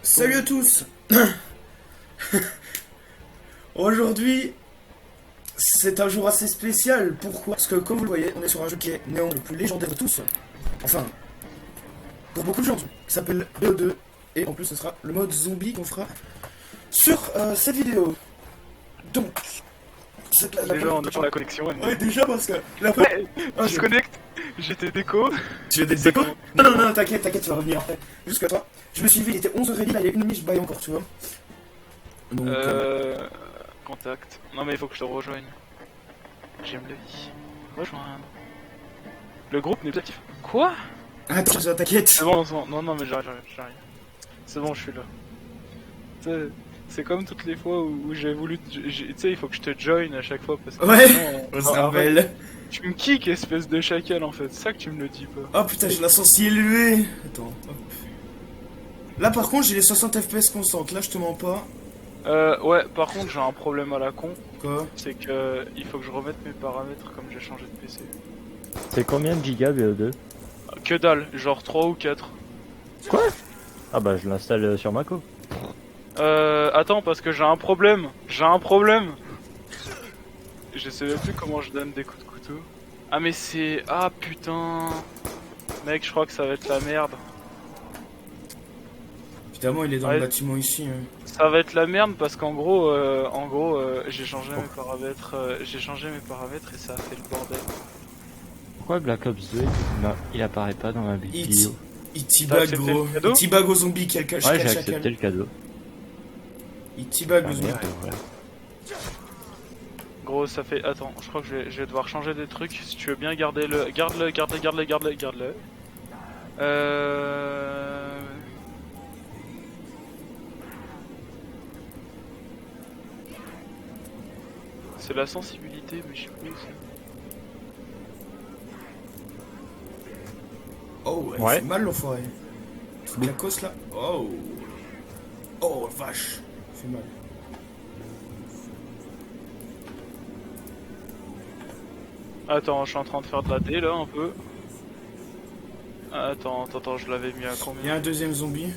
Salut à tous. Aujourd'hui, c'est un jour assez spécial. Pourquoi? Parce que comme vous le voyez, on est sur un jeu qui est néanmoins le plus légendaire de tous. Enfin, pour beaucoup de gens, qui s'appelle BO2. Et en plus, ce sera le mode zombie qu'on fera sur cette vidéo. Donc, Déjà, on est sur la connexion. Ouais, déjà parce que... Ouais, Ah, je connecte, j'étais déco. Tu veux des déco? Non, non, non, t'inquiète, tu vas revenir après. Jusqu'à toi. Je me suis levé, il était 11h30, là, il y a une demi, je baille encore, tu vois. Donc, Contact. Non, mais il faut que je te rejoigne. J'aime la vie. Rejoindre. Le groupe n'est plus actif. Quoi? Attends, t'inquiète. C'est bon, non, mais j'arrive. C'est bon, je suis là. C'est comme toutes les fois où j'ai voulu. Tu sais, il faut que je te join à chaque fois parce que. Ouais, sinon, on se rappelle. Tu me kicks, espèce de chacal en fait. C'est ça que tu me le dis pas. Oh putain, j'ai la sensi élevée. Attends, hop. Là par contre, j'ai les 60 FPS constantes. Là, je te mens pas. Ouais, par contre, j'ai un problème à la con. Quoi? C'est que il faut que je remette mes paramètres comme j'ai changé de PC. C'est combien de gigas BO2? Que dalle, genre 3 ou 4. Quoi? Ah bah je l'installe sur Mako. Attends, parce que j'ai un problème. Je sais même plus comment je donne des coups de couteau. Ah mais c'est... Ah putain. Mec, je crois que ça va être la merde. Évidemment, il est dans Ouais. le bâtiment ici. Hein. Ça va être la merde parce qu'en gros, j'ai changé mes paramètres. J'ai changé mes paramètres et ça a fait le bordel. Pourquoi Black Ops 2 il apparaît pas dans ma vidéo? Il T'as teabag, accepté gros. le cadeau? Il teabag au zombie, quelqu'un. Ouais, j'ai accepté le cadeau. Il teabag Ah, au zombie. merde, voilà. Gros, ça fait... Attends, je crois que je vais devoir changer des trucs. Si tu veux bien garder le... Garde-le. C'est la sensibilité, mais je sais plus où c'est. Oh, il Ouais. fait mal l'enfoiré. C'est de la cosse là. Oh. Oh, vache. Il fait mal. Attends, je suis en train de faire de la D là un peu. Attends, je l'avais mis à Il y a combien? un deuxième zombie.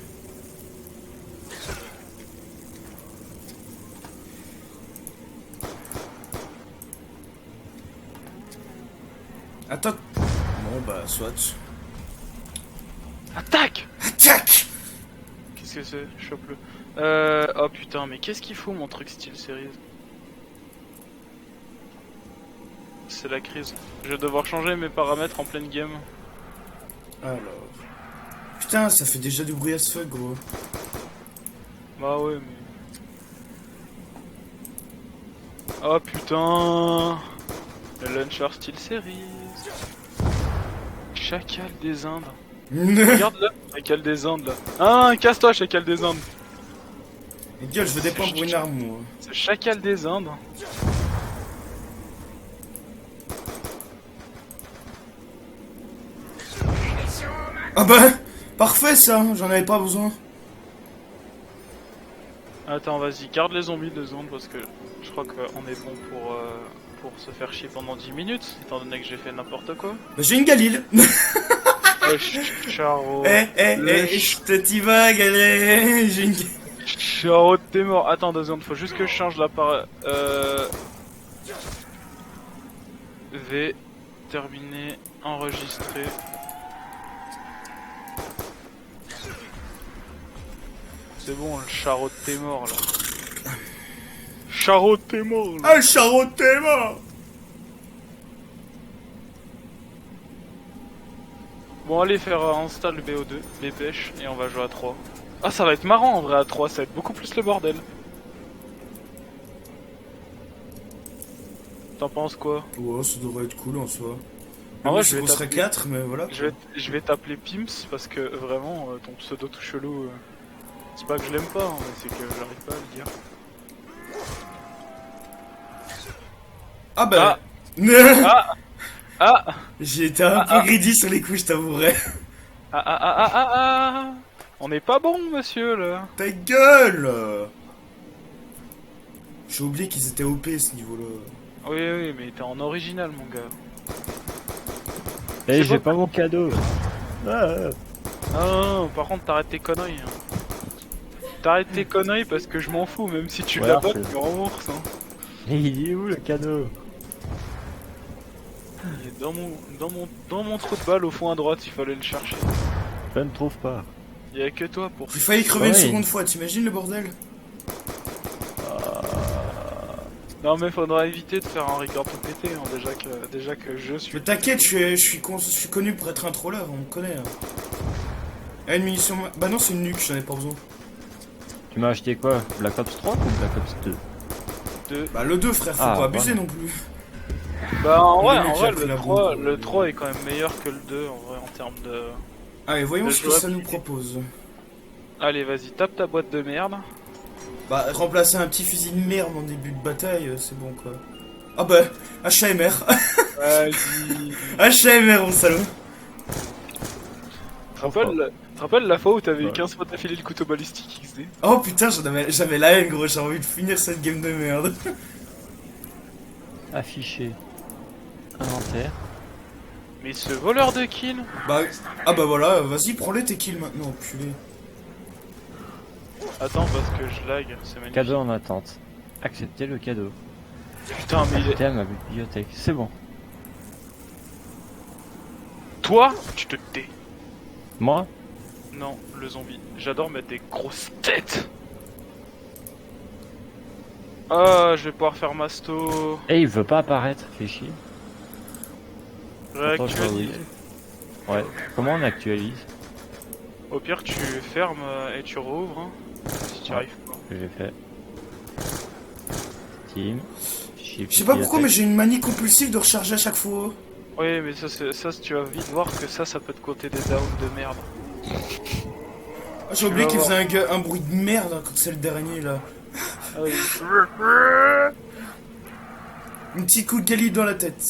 Attends. Bon, bah, soit. Attaque! Attaque! Qu'est-ce que c'est? Chope-le. Oh putain, mais qu'est-ce qu'il faut mon truc style série? C'est la crise. Je vais devoir changer mes paramètres en pleine game. Alors. Putain, ça fait déjà du bruit à ce fuck, gros. Bah ouais, mais... Oh putain! Le launcher style série. Chacal des Indes. Regarde-le, Chacal des Indes là. Ah, casse-toi, Chacal des Indes. Mais gueule, je veux dépendre une arme, moi. C'est Chacal des Indes. Ah bah, parfait ça, j'en avais pas besoin. Attends, vas-y, garde les zombies 2 secondes parce que je crois qu'on est bon pour se faire chier pendant 10 minutes, étant donné que j'ai fait n'importe quoi. Bah, j'ai une Galil. Charo. Je te tivague, allez, j'ai une Charo, t'es mort. Attends 2 secondes, faut juste que je change la par... V, terminé, enregistré. C'est bon, le Charo, t'es mort là. Charo, t'es mort là. Ah, le charreau, t'es mort. Bon, allez faire install BO2, dépêche, et on va jouer à 3. Ah, ça va être marrant en vrai à 3, ça va être beaucoup plus le bordel. T'en penses quoi? Ouais, ça devrait être cool en soi. En vrai, je serait 4, mais voilà. Je vais t'appeler Pimps parce que vraiment, ton pseudo tout chelou, c'est pas que je l'aime pas, hein, mais c'est que j'arrive pas à le dire. Ah bah. Ah Ah J'ai été un peu greedy sur les coups, je t'avouerai. Ah On n'est pas bon, monsieur, là. Ta gueule. J'ai oublié qu'ils étaient OP ce niveau-là. Oui, mais t'es en original, mon gars. Eh, C'est j'ai pas- pas mon cadeau. Ah, Ah, par contre, t'arrêtes tes conneries. Hein. T'arrêtes tes conneries parce que je m'en fous, même si tu Ouais, l'as pas, c'est- tu me rembourses. Hein. Et il est où le cadeau? Il est dans mon trou de balle au fond à droite, il fallait le chercher. Je ne trouve pas. Il y a que toi pour. J'ai failli crever une Ouais. seconde fois, t'imagines le bordel? Non mais faudra éviter de faire un record tout pété, hein, déjà que je suis. Mais t'inquiète, je suis connu pour être un troller, on me connaît. Hein. Ah, une munition. Bah non, c'est une nuque, j'en ai pas besoin. Tu m'as acheté quoi? Black Ops 3 ou Black Ops 2? Bah le 2, frère, faut Ah, pas abuser voilà. non plus. Bah en Le vrai, mec qui a pris la bombe. le 3 est quand même meilleur que le 2 en vrai en termes de. Allez, voyons Le ce que joueur ça nous qui- propose. Allez vas-y, tape ta boîte de merde. Bah, remplacer un petit fusil de merde en début de bataille, c'est bon quoi. Ah bah, HMR. Vas-y. HMR, mon salaud. Tu te rappelles la fois où t'avais eu Ouais. 15 fois d'affilée le couteau balistique XD? Oh putain, j'avais la haine, gros, j'ai envie de finir cette game de merde. Affiché. Inventaire. Mais ce voleur de kill. Bah, ah bah voilà, vas-y, prends-les tes kills maintenant, enculé. Attends parce que je lag, c'est magnifique. Cadeau en attente. Accepter le cadeau. Putain mais il est... Ajouter à ma bibliothèque. C'est bon. Toi, tu te tais. Moi? Non, le zombie. J'adore mettre des grosses têtes. Ah, je vais pouvoir faire masto. Eh, il veut pas apparaître. Fais chier. Pourtant, je vois où il Réactualise. est. Ouais. Comment on actualise? Au pire, tu fermes et tu rouvres. Hein, si tu Ouais. arrives pas. Que j'ai fait. Steam. Fichier Je sais pas pourquoi, mais bibliothèque. j'ai une manie compulsive de recharger à chaque fois. Oui, mais ça, tu vas vite voir que ça peut te coter des downs de merde. Ah, j'ai oublié vas qu'il voir. faisait un bruit de merde hein, quand c'est le dernier là. Ah oui. Un petit coup de galide dans la tête.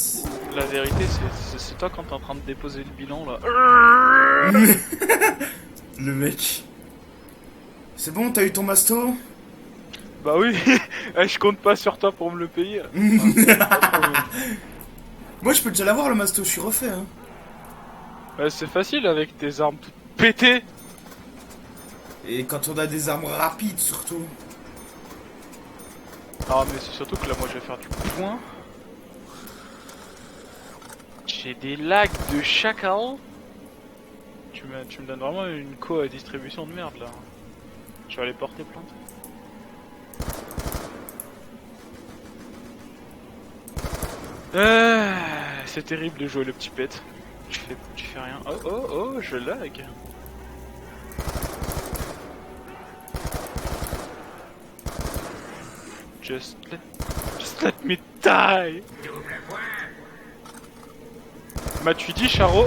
La vérité, c'est toi quand t'es en train de déposer le bilan là. Le mec. C'est bon, t'as eu ton masto? Bah oui, eh, je compte pas sur toi pour me le payer. Moi je peux déjà l'avoir le masto, je suis refait hein. Ouais, c'est facile avec tes armes toutes pétées. Et quand on a des armes rapides surtout. Ah mais c'est surtout que là moi je vais faire du point. J'ai des lags de chacal. Tu me donnes vraiment une co-distribution de merde là. Je vais aller porter plainte. C'est terrible de jouer le petit pet. Tu fais rien. Oh, je lag. Just let me die. M'as-tu dit Charo?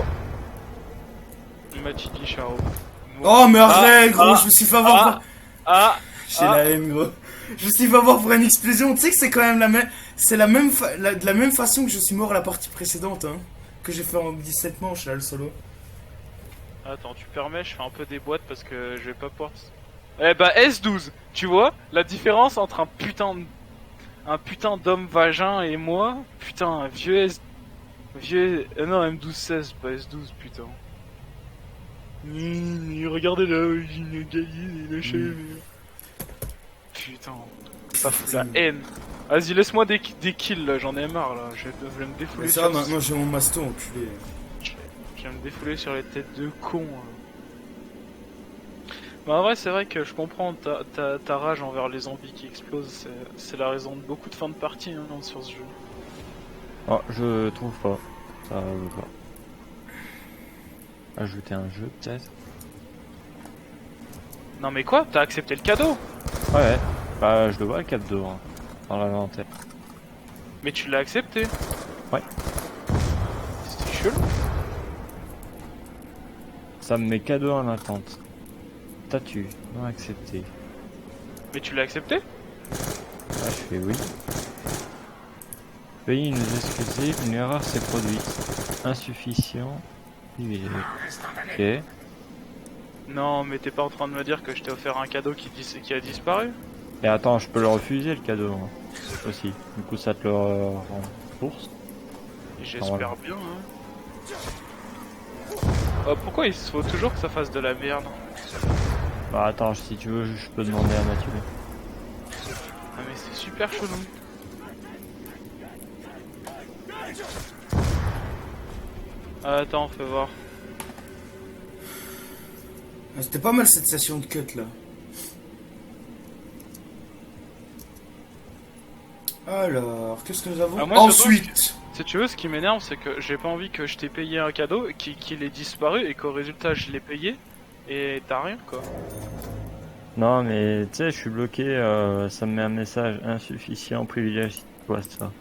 M'as-tu dit Charo? Oh mais arrête gros, ah, je me suis fait avoir J'ai ah. la haine gros. Je me suis fait avoir pour une explosion, tu sais que c'est quand même la même... C'est la même de la même façon que je suis mort à la partie précédente hein. Que j'ai fait en 17 manches là le solo. Attends, tu permets, je fais un peu des boîtes parce que je vais pas pouvoir... Eh bah S12, tu vois la différence entre un putain d'homme vagin et moi? Putain, un vieux S... non, M12-16, pas S12, putain. Regardez là, j'ai une galide et lâchez. Putain, ça fout la haine. Vas-y, laisse-moi des kills là, j'en ai marre là, je vais me défouler Mais ça sur... maintenant j'ai mon masto enculé. Je vais me défouler sur les têtes de cons. Bah en vrai c'est vrai que je comprends ta rage envers les zombies qui explosent, c'est la raison de beaucoup de fins de partie hein, sur ce jeu. Oh, je trouve pas. Ça veut pas. Ajouter un jeu peut-être. Non mais quoi? T'as accepté le cadeau? Ouais. Bah je le vois le cap d'or hein, dans l'inventaire. Mais tu l'as accepté? Ouais. C'est chelou. Ça me met cadeau en attente. Statut non accepté. Mais tu l'as accepté? Là je fais oui. Veuillez nous excuser, une erreur s'est produite. Insuffisant. Ok. Non mais t'es pas en train de me dire que je t'ai offert un cadeau qui a disparu? Et attends, je peux le refuser le cadeau hein, aussi. Du coup ça te le rembourse. J'espère Voilà. bien hein. Oh, pourquoi il faut toujours que ça fasse de la merde? Bah attends, si tu veux, je peux demander à Mathieu. Ah mais c'est super chelou. Ah, attends, fais voir. Ah, c'était pas mal cette session de cut là. Alors, qu'est-ce que nous avons Ah, moi, je ensuite? Si tu veux, ce qui m'énerve, c'est que j'ai pas envie que je t'ai payé un cadeau, qu'il ait disparu et qu'au résultat je l'ai payé et t'as rien quoi. Non, mais tu sais, je suis bloqué, ça me met un message insuffisant, privilège, quoi ça?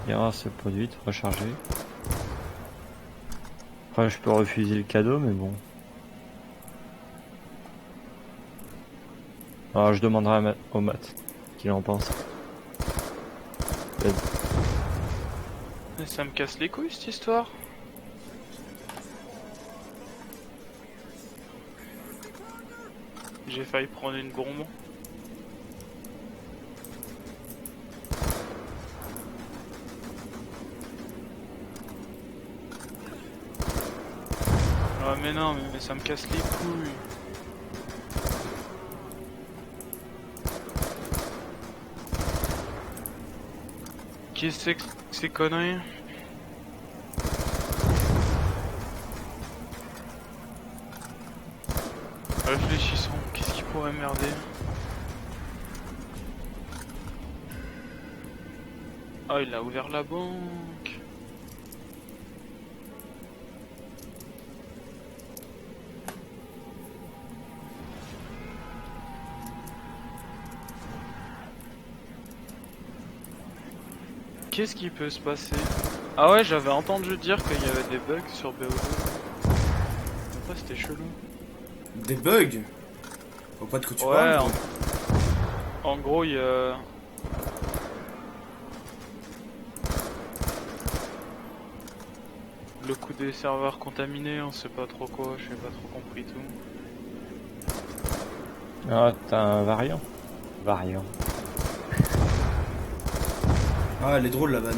Erreur se produite, recharger. Après, je peux refuser le cadeau, mais bon. Alors, je demanderai au Matt qu'il en pense. Et ça me casse les couilles cette histoire. J'ai failli prendre une bombe. Ah mais non, mais ça me casse les couilles. Qu'est-ce que c'est que ces conneries? Réfléchissons, qu'est-ce qui pourrait merder? Ah, il a ouvert la banque. Qu'est-ce qui peut se passer? Ah ouais, j'avais entendu dire qu'il y avait des bugs sur BO2. Après, c'était chelou. Des bugs? Je vois pas de quoi tu Ouais, parles. en gros, il y a... Le coup des serveurs contaminés, on sait pas trop quoi, j'ai pas trop compris tout. Ah, t'as un variant? Variant. Ah, elle est drôle la vanne.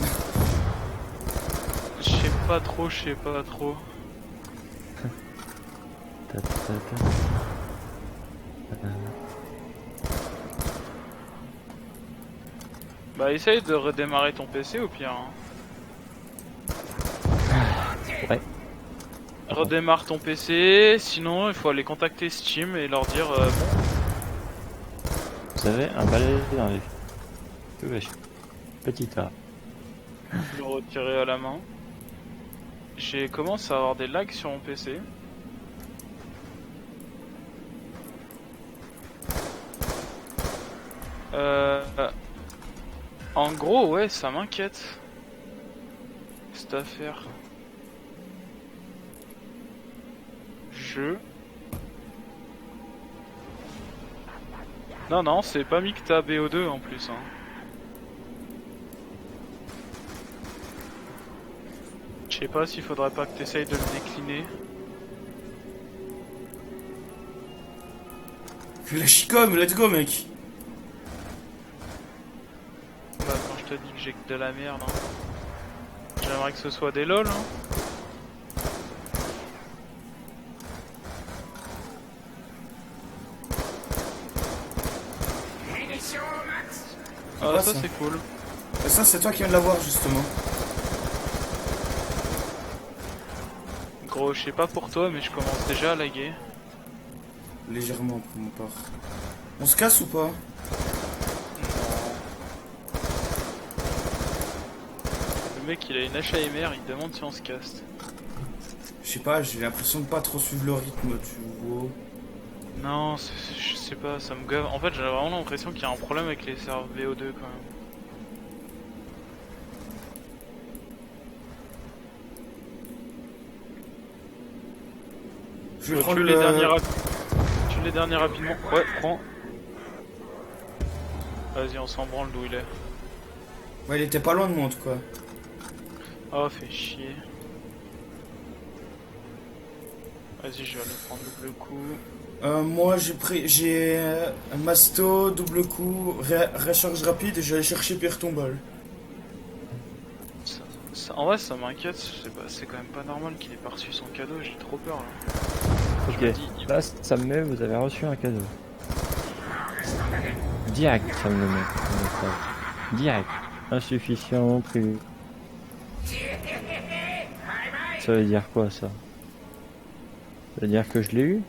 Je sais pas trop, je sais pas trop. Ta, ta, ta. Bah essaye de redémarrer ton PC au pire. Hein. Ouais. Redémarre ton PC, sinon il faut aller contacter Steam et leur dire bon. Vous avez un balai dans les... Tout va chier. Petit A. Le retirer à la main. J'ai commencé à avoir des lags sur mon PC. En gros, ouais, ça m'inquiète. Cette affaire. Non, non, c'est pas mis que t'as BO2 en plus. Hein. Je sais pas s'il faudrait pas que t'essayes de le décliner. La chicom, let's go mec. Bah, quand je te dis que j'ai que de la merde, hein. J'aimerais que ce soit des lol. Hein. Ah, ça c'est cool. Et ça, c'est toi qui viens de l'avoir justement. Gros, je sais pas pour toi, mais je commence déjà à laguer. Légèrement pour mon part. On se casse ou pas? Le mec il a une HAMR, il demande si on se casse. Je sais pas, j'ai l'impression de pas trop suivre le rythme, tu vois. Non, je sais pas, ça me gave. En fait, j'ai vraiment l'impression qu'il y a un problème avec les serveurs VO2 quand même. Je vais Tu prendre les derniers rapidement. Ouais, prends. Vas-y, on s'en branle d'où il est. Ouais, il était pas loin de moi en tout cas. Oh, fait chier. Vas-y, je vais aller prendre double coup. Moi j'ai un masto, double coup, recharge rapide et je vais aller chercher Pierre Tombal. Ça En vrai, ça m'inquiète, c'est quand même pas normal qu'il ait pas reçu son cadeau, j'ai trop peur là. Je Ok, me dis, là ça me met, vous avez reçu un cadeau. Direct, ça me le met. le message. Direct. Insuffisant, privé. Ça veut dire quoi ça? Ça veut dire que je l'ai eu?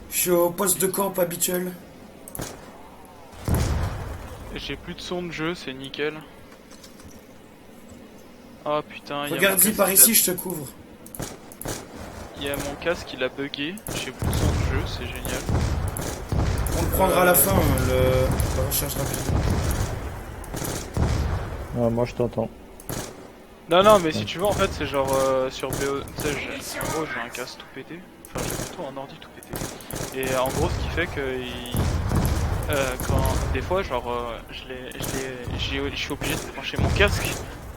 Je suis au poste de camp habituel. j'ai plus de son de jeu, c'est nickel. Oh putain, il y a Regarde-y mon casque par qui ici, je te couvre. Il y a mon casque, il a bugué, j'ai plus de son de jeu, c'est génial. On le prendra à la fin, la recherche rapide. Ah, moi je t'entends. Non, non, mais si tu veux, en fait, c'est genre sur BO. Tu sais, en gros, j'ai un casque tout pété. Enfin, j'ai plutôt un ordi tout pété. Et en gros, ce qui fait que. Quand. Des fois, genre, je suis obligé de brancher mon casque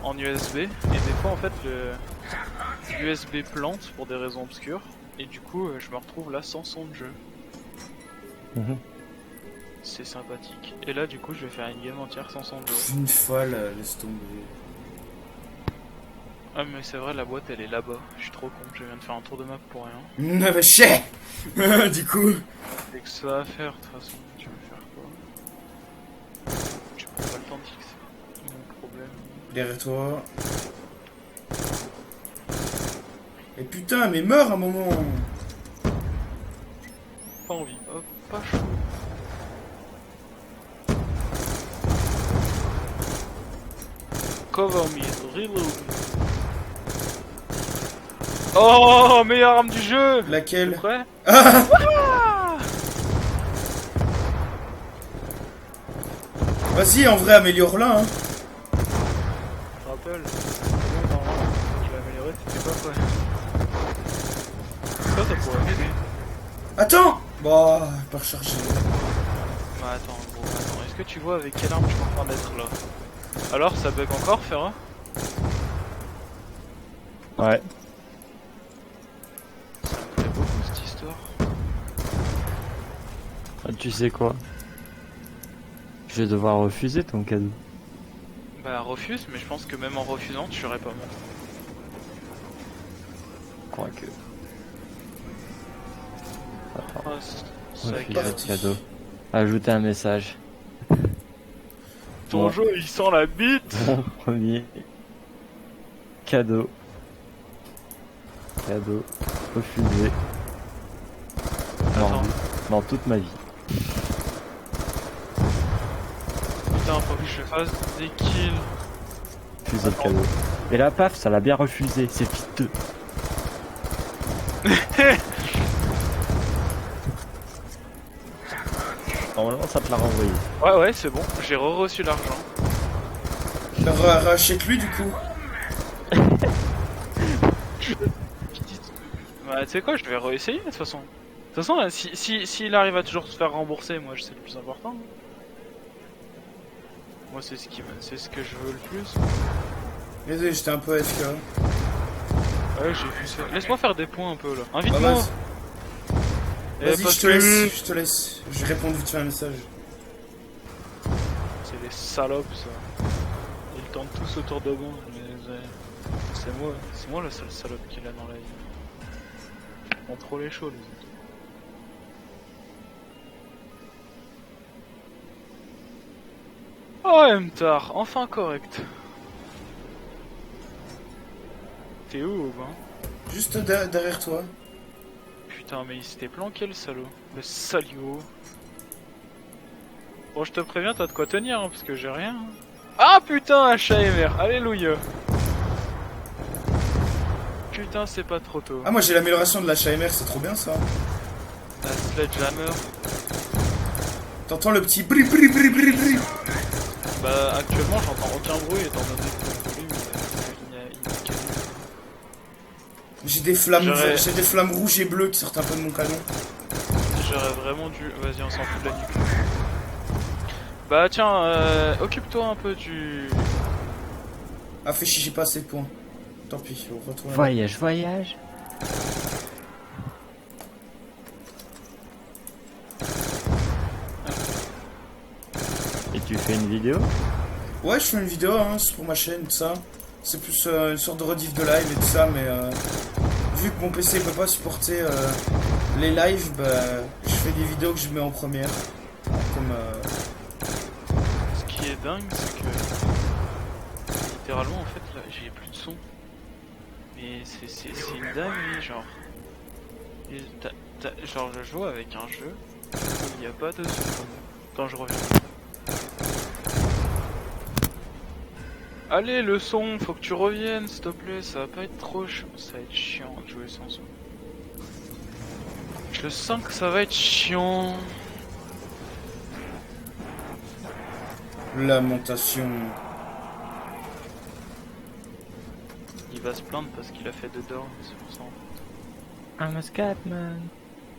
en USB. Et des fois, en fait, le USB plante pour des raisons obscures. Et du coup, je me retrouve là sans son de jeu. Mhm. C'est sympathique. Et là, du coup, je vais faire une game entière sans son de jeu. Une folle, laisse tomber. Ah, mais c'est vrai, la boîte elle est là-bas. Je suis trop con, je viens de faire un tour de map pour rien. Mais chais. Du coup. Dès que ça à faire, de toute façon, tu veux faire quoi? Tu prends pas le temps de fixer. Mon problème. Derrière toi. Et putain, mais meurs un moment. Pas envie. Hop, pas chaud. Cover me, reload. Oh, meilleure arme du jeu! Laquelle? Prêt? Ah. Vas-y, en vrai, améliore-la, hein. Je te rappelle, normalement, je l'ai amélioré, c'était pas prêt. Ça pourrait m'aider. Attends. Bah, pas recharger. Bah attends, gros, attends, est-ce que tu vois avec quelle arme je suis en train d'être là? Alors, ça bug encore, Ferra? Ouais. Ça me plaît beaucoup cette histoire. Ah, tu sais quoi? Je vais devoir refuser ton cadeau. Bah refuse, mais je pense que même en refusant, tu serais pas mort. Quoique. Attends. Ah, c'est Refuser parti. le cadeau. Ajouter un message. ton Bon. jeu, il sent la bite. Mon premier cadeau. Cadeau refusé. Attends, Dans toute ma vie. putain, faut que je fasse des kills. Refusé le cadeau. Et là, paf, ça l'a bien refusé. C'est piteux. Normalement, ça te l'a renvoyé. Ouais, ouais, c'est bon, j'ai re-reçu l'argent. Rachète-lui, du coup. Bah tu sais quoi, je vais réessayer de toute façon. De toute façon, là, s'il arrive à toujours se faire rembourser, moi c'est le plus important. Moi c'est ce que je veux le plus. Désolé, j'étais un peu AFK. Ouais, j'ai vu ça. Laisse-moi faire des points un peu là. Bah, Invite-moi. vas-y, je te laisse, je te laisse. Je réponds vite fait un message. C'est des salopes ça. Ils tentent tous autour de moi, mais c'est moi la seule salope qu'il a dans la vie. On trop les chauds les autres. Oh Mtar, enfin correct. T'es où hein? Juste derrière toi. Putain mais il s'était planqué le salaud. Le salaud. Bon je te préviens t'as de quoi tenir hein, parce que j'ai rien. Hein. Ah putain HAMR, alléluia. Putain c'est pas trop tôt. Ah, moi j'ai l'amélioration de la HAMR, c'est trop bien ça. La sledgehammer. T'entends le petit bri bri bri bri bri. Bah actuellement j'entends aucun bruit étant donné que le volume il est calme. J'ai des flammes rouges et bleues qui sortent un peu de mon canon. J'aurais vraiment dû... Vas-y on s'en fout de la nuque. Bah tiens, occupe-toi un peu du... Ah, fais chier, j'ai pas assez de points. Tant pis, on retourne. Voyage, voyage. Ah. Et tu fais une vidéo? Ouais, je fais une vidéo, hein, c'est pour ma chaîne, tout ça. C'est plus une sorte de rediff de live et tout ça, mais vu que mon PC peut pas supporter les lives, bah, je fais des vidéos que je mets en première. Comme Ce qui est dingue, c'est que littéralement en fait là j'ai plus de son. Mais c'est une dinguerie, genre. Genre je joue avec un jeu où il n'y a pas de son quand je reviens. Allez le son, faut que tu reviennes s'il te plaît, ça va pas être trop chaud, ça va être chiant de jouer sans son. Je le sens que ça va être chiant. lamentation. Il va se plaindre parce qu'il a fait 2 dorms, c'est pour ça. I'm a Scatman.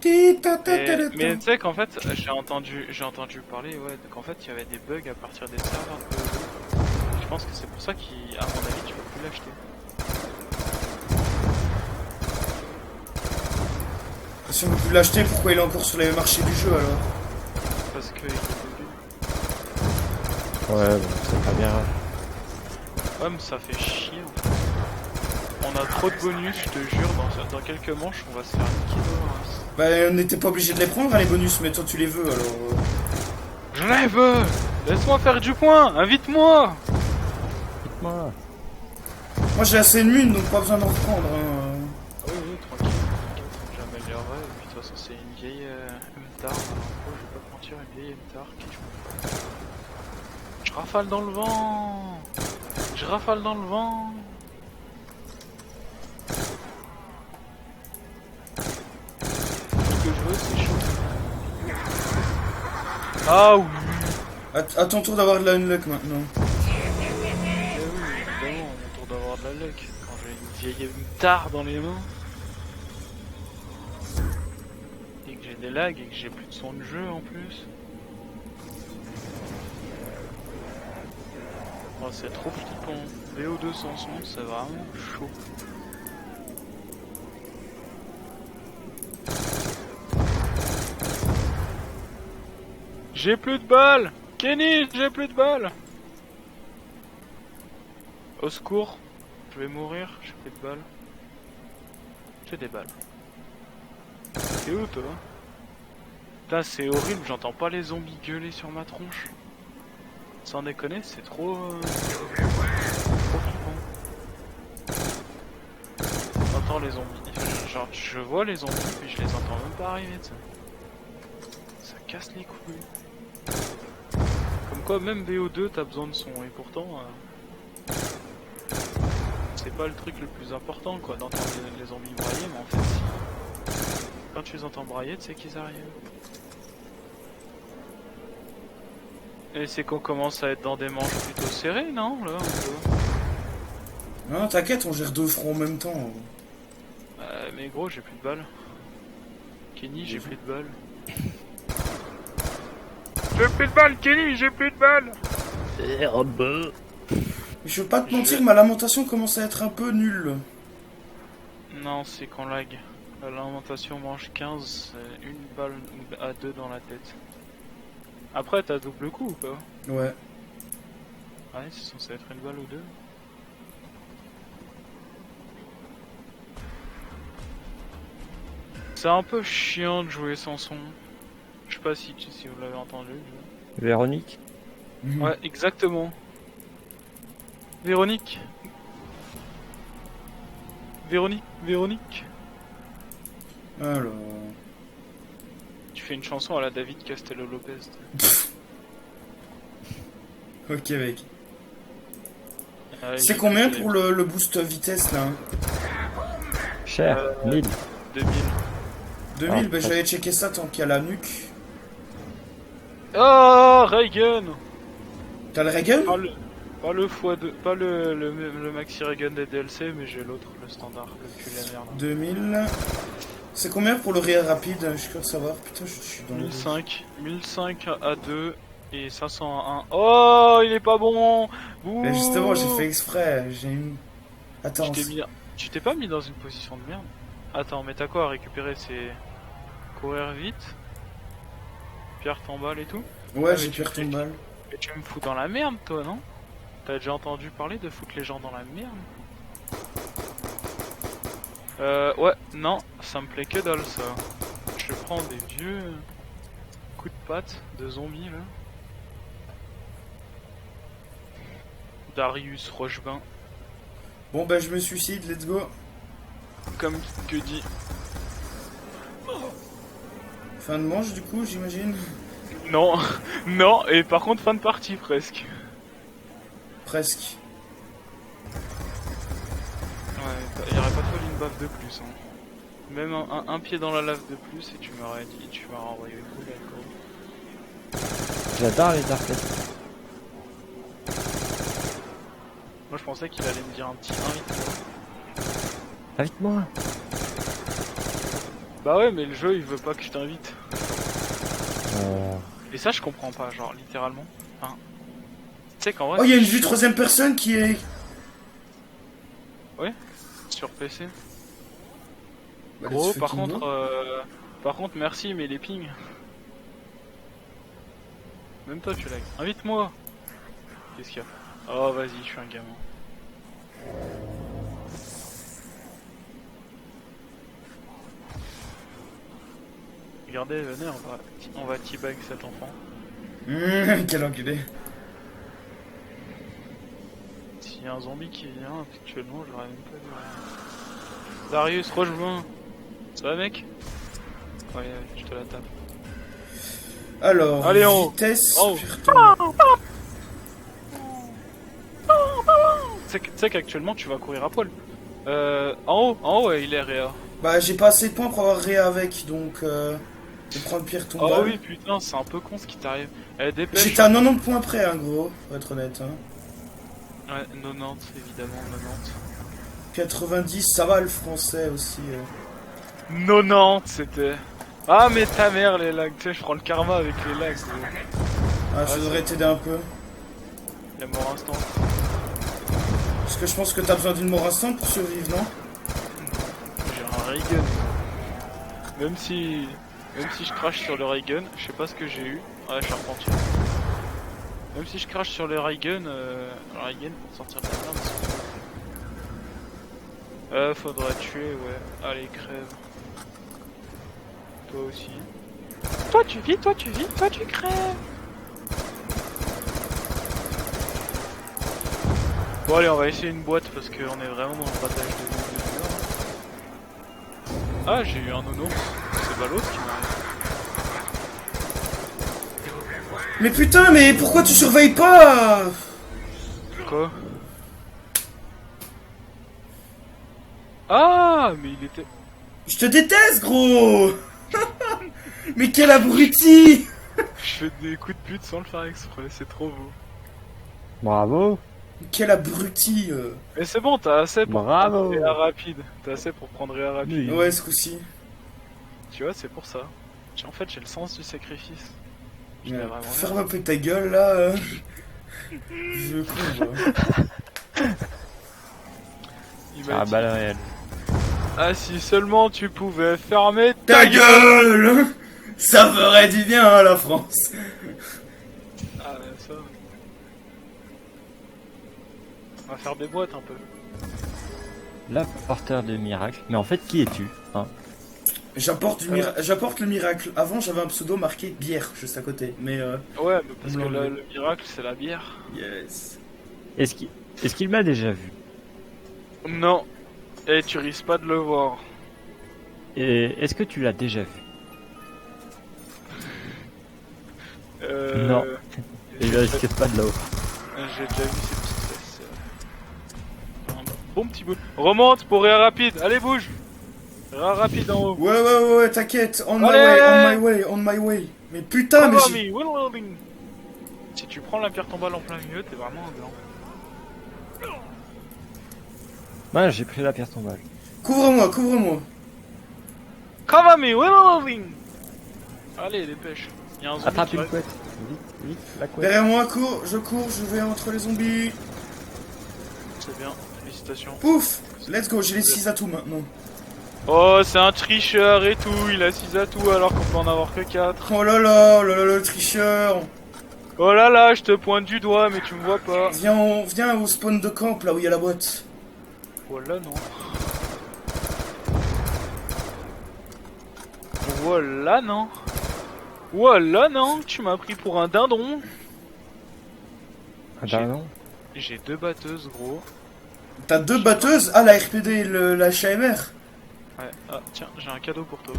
Mais tu sais qu'en fait, j'ai entendu parler, ouais, qu'en fait il y avait des bugs à partir des serveurs de PoE. Je pense que c'est pour ça qu'à mon avis tu peux plus l'acheter. Si on peut plus l'acheter, pourquoi il est encore sur les marchés du jeu alors? Parce que il est bugué. Ouais, bon, c'est pas bien grave. Ouais, mais ça fait chier en fait. On a trop de bonus, je te jure, dans quelques manches on va se faire niquer de race. Bah, on n'était pas obligé de les prendre, hein, les bonus, mais toi tu les veux alors. Je les veux. Laisse-moi faire du point, invite-moi. Dites-moi. Moi j'ai assez de mine, donc pas besoin d'en reprendre. Hein. Oui, tranquille, j'améliorerai, et puis de toute façon c'est une vieille MTAR, je vais pas te mentir, une vieille MTAR qui joue. Je rafale dans le vent. Je rafale dans le vent. Ce que je veux c'est chaud. Ah oui. À ton tour d'avoir de la unlock maintenant. Eh oui, évidemment, mon tour d'avoir de la luck. Quand j'ai une vieille MTAR dans les mains. Et que j'ai des lags et que j'ai plus de son de jeu en plus. Oh, c'est trop flippant. VO2 sans son, c'est vraiment chaud. J'ai plus de balles! Kenny, j'ai plus de balles! Au secours, je vais mourir, j'ai plus de balles. J'ai des balles. T'es où toi? Putain, c'est horrible, j'entends pas les zombies gueuler sur ma tronche. Sans déconner, c'est trop flippant. J'entends les zombies. Genre, je vois les zombies, mais je les entends même pas arriver, tu sais. Ça casse les couilles. Comme quoi, même VO2, t'as besoin de son, et pourtant... c'est pas le truc le plus important, quoi, d'entendre les zombies brailler, mais en fait, si. Quand tu les entends brailler, tu sais qu'ils arrivent. Et c'est qu'on commence à être dans des manches plutôt serrées, non, là, un peu. Non, t'inquiète, on gère 2 fronts en même temps. Mais gros, j'ai plus de balles. Kenny, j'ai plus de balles. J'ai plus de balles, Kenny, j'ai plus de balles. Je veux pas te mentir, ma lamentation commence à être un peu nulle. Non, c'est qu'on lag. La lamentation mange 15, c'est une balle à 2 dans la tête. Après, t'as double coup ou pas? Ouais. Ouais, c'est censé être une balle ou 2. C'est un peu chiant de jouer sans son. Je sais pas si vous l'avez entendu. Véronique? Ouais, exactement. Véronique. Véronique. Alors... Tu fais une chanson à la David Castello Lopez. Ok mec. Ouais, C'est combien pour le boost vitesse là? Cher, 1000. 2000. 2000, Ah, bah j'allais checker ça tant qu'il y a la nuque. Oh, Reagan. T'as le Reagan? Pas le x2, pas le maxi Reagan des DLC, mais j'ai l'autre, le standard, le cul de la merde. 2000... C'est combien pour le réel rapide? Je suis curieux de savoir. Putain, je suis dans le... 1005 à 2 et 500 à 1. Oh, il est pas bon. Ouh. Mais justement, j'ai fait exprès. J'ai une... Attends. Tu t'es pas mis dans une position de merde? Attends, mais t'as quoi à récupérer? C'est courir vite, pierre tombale et tout? Ouais, Ah, j'ai mais pierre tombale. Mais tu me fous dans la merde, toi, non? T'as déjà entendu parler de foutre les gens dans la merde? Ouais, non, ça me plaît que dalle ça. Je prends des vieux coups de patte de zombies là. Darius Rochebin, Bon bah je me suicide, let's go. comme que dit. Fin de manche du coup, j'imagine. Non, non, et par contre fin de partie presque. Presque. Ouais, il y aurait pas fallu une baffe de plus. Hein. Même un pied dans la lave de plus et tu m'aurais dit, tu m'aurais envoyé le coup d'accord. J'adore les arcades. Moi je pensais qu'il allait me dire un petit invite. Invite-moi. Bah ouais, mais le jeu il veut pas que je t'invite. Euh... Et ça je comprends pas, genre littéralement. Enfin, tu sais qu'en vrai. Oh, il y a une c'est vue chiant. troisième personne qui est... Sur PC. Bah, Gros, let's par fucking contre, go. par contre, merci, mais les pings. Même toi, tu lag. Invite-moi. Qu'est-ce qu'il y a? Oh, vas-y, je suis un gamin. Regardez, venez, on va teabag cet enfant. Quel enculé. S'il y a un zombie qui vient, actuellement, j'aurais même pas vu. Darius, rejoins. Ça va, mec? Ouais, je te la tape. Alors, Allez, en haut. vitesse... En haut. putain. Tu sais qu'actuellement, tu vas courir à poil. En haut, ouais, il est réa. Bah j'ai pas assez de points pour avoir Réa avec, donc je vais prendre Pierre Oh Tombal. oui, putain, c'est un peu con ce qui t'arrive. Eh, dépêche. J'étais à 90 points près, hein, gros, pour être honnête. Hein. Ouais, 90, évidemment, 90, ça va le français aussi. 90, c'était. Ah, mais ta mère, les lags. Tu sais, je prends le karma avec les lags. Gros. Ah, ça Ah, devrait t'aider un peu. La mort instant. Parce que je pense que t'as besoin d'une mort instant pour survivre, non? J'ai un ray gun. Même si je crache sur le ray gun, je sais pas ce que j'ai eu. Ouais, charpentier. Même si je crache sur le ray gun pour sortir de la merde. Faudra tuer, ouais. Allez, crève. Toi aussi. Toi tu vis, toi tu vis, toi tu crèves. Bon allez, on va essayer une boîte parce qu'on est vraiment dans le battage de murs. Ah, j'ai eu un nounours. C'est Balos qui m'arrive. Mais putain, mais pourquoi tu surveilles pas? Quoi? Ah, mais il était... Je te déteste, gros. Mais quel abruti. Je fais des coups de pute sans le faire exprès, c'est trop beau. Bravo. Quel abruti. Mais c'est bon, t'as assez pour Bravo. prendre Réa rapide. T'as assez pour prendre Réa rapide. Oui. Ouais, ce coup-ci. Tu vois, c'est pour ça. En fait, j'ai le sens du sacrifice. Je l'ai vraiment. Ferme un peu ta gueule, là. Je con, Il Ah m'a bah dit, le réel. ah si seulement tu pouvais fermer Ta gueule. Ça ferait du bien à la France. Ah ça. On va faire des boîtes un peu. L'apporteur de miracle. Mais en fait, qui es-tu hein? J'apporte le miracle. Avant, j'avais un pseudo marqué bière juste à côté. Mais Ouais, mais parce que Non, mais- le miracle c'est la bière. yes. Est-ce qu'il m'a déjà vu? Non. Et tu risques pas de le voir. Et est-ce que tu l'as déjà vu? Non. Il risque pas de l'eau. J'ai déjà vu ces petites fesses. Un bon petit bout. Remonte pour Réa rapide. Allez bouge. Réa rapide en haut. Ouais, t'inquiète. On my Allez. way, on my way. Mais putain, mais Cover j'ai... me, will building. Si tu prends la pierre tombale en plein milieu, t'es vraiment un blanc. Ouais, j'ai pris la pierre tombale. Couvre-moi, couvre-moi. Cover me, will building. Allez, dépêche. Y'a un zombie Attrape qui une va- couette. Vite, la couette. Derrière moi, je cours, je vais entre les zombies. C'est bien, félicitations. Pouf. Let's go, j'ai les 6 atouts maintenant. Oh, c'est un tricheur et tout, il a 6 atouts alors qu'on peut en avoir que 4. Oh là là, le tricheur. Oh là là, je te pointe du doigt, mais tu me vois pas. Viens au spawn de camp, là où il y a la boîte. Voilà, non. Voilà, non. Voilà, non. Tu m'as pris pour un dindon. Ah, pardon. J'ai 2 batteuses, gros. T'as 2 batteuses? Ah, la RPD et la HAMR. Ouais, ah, tiens, j'ai un cadeau pour toi.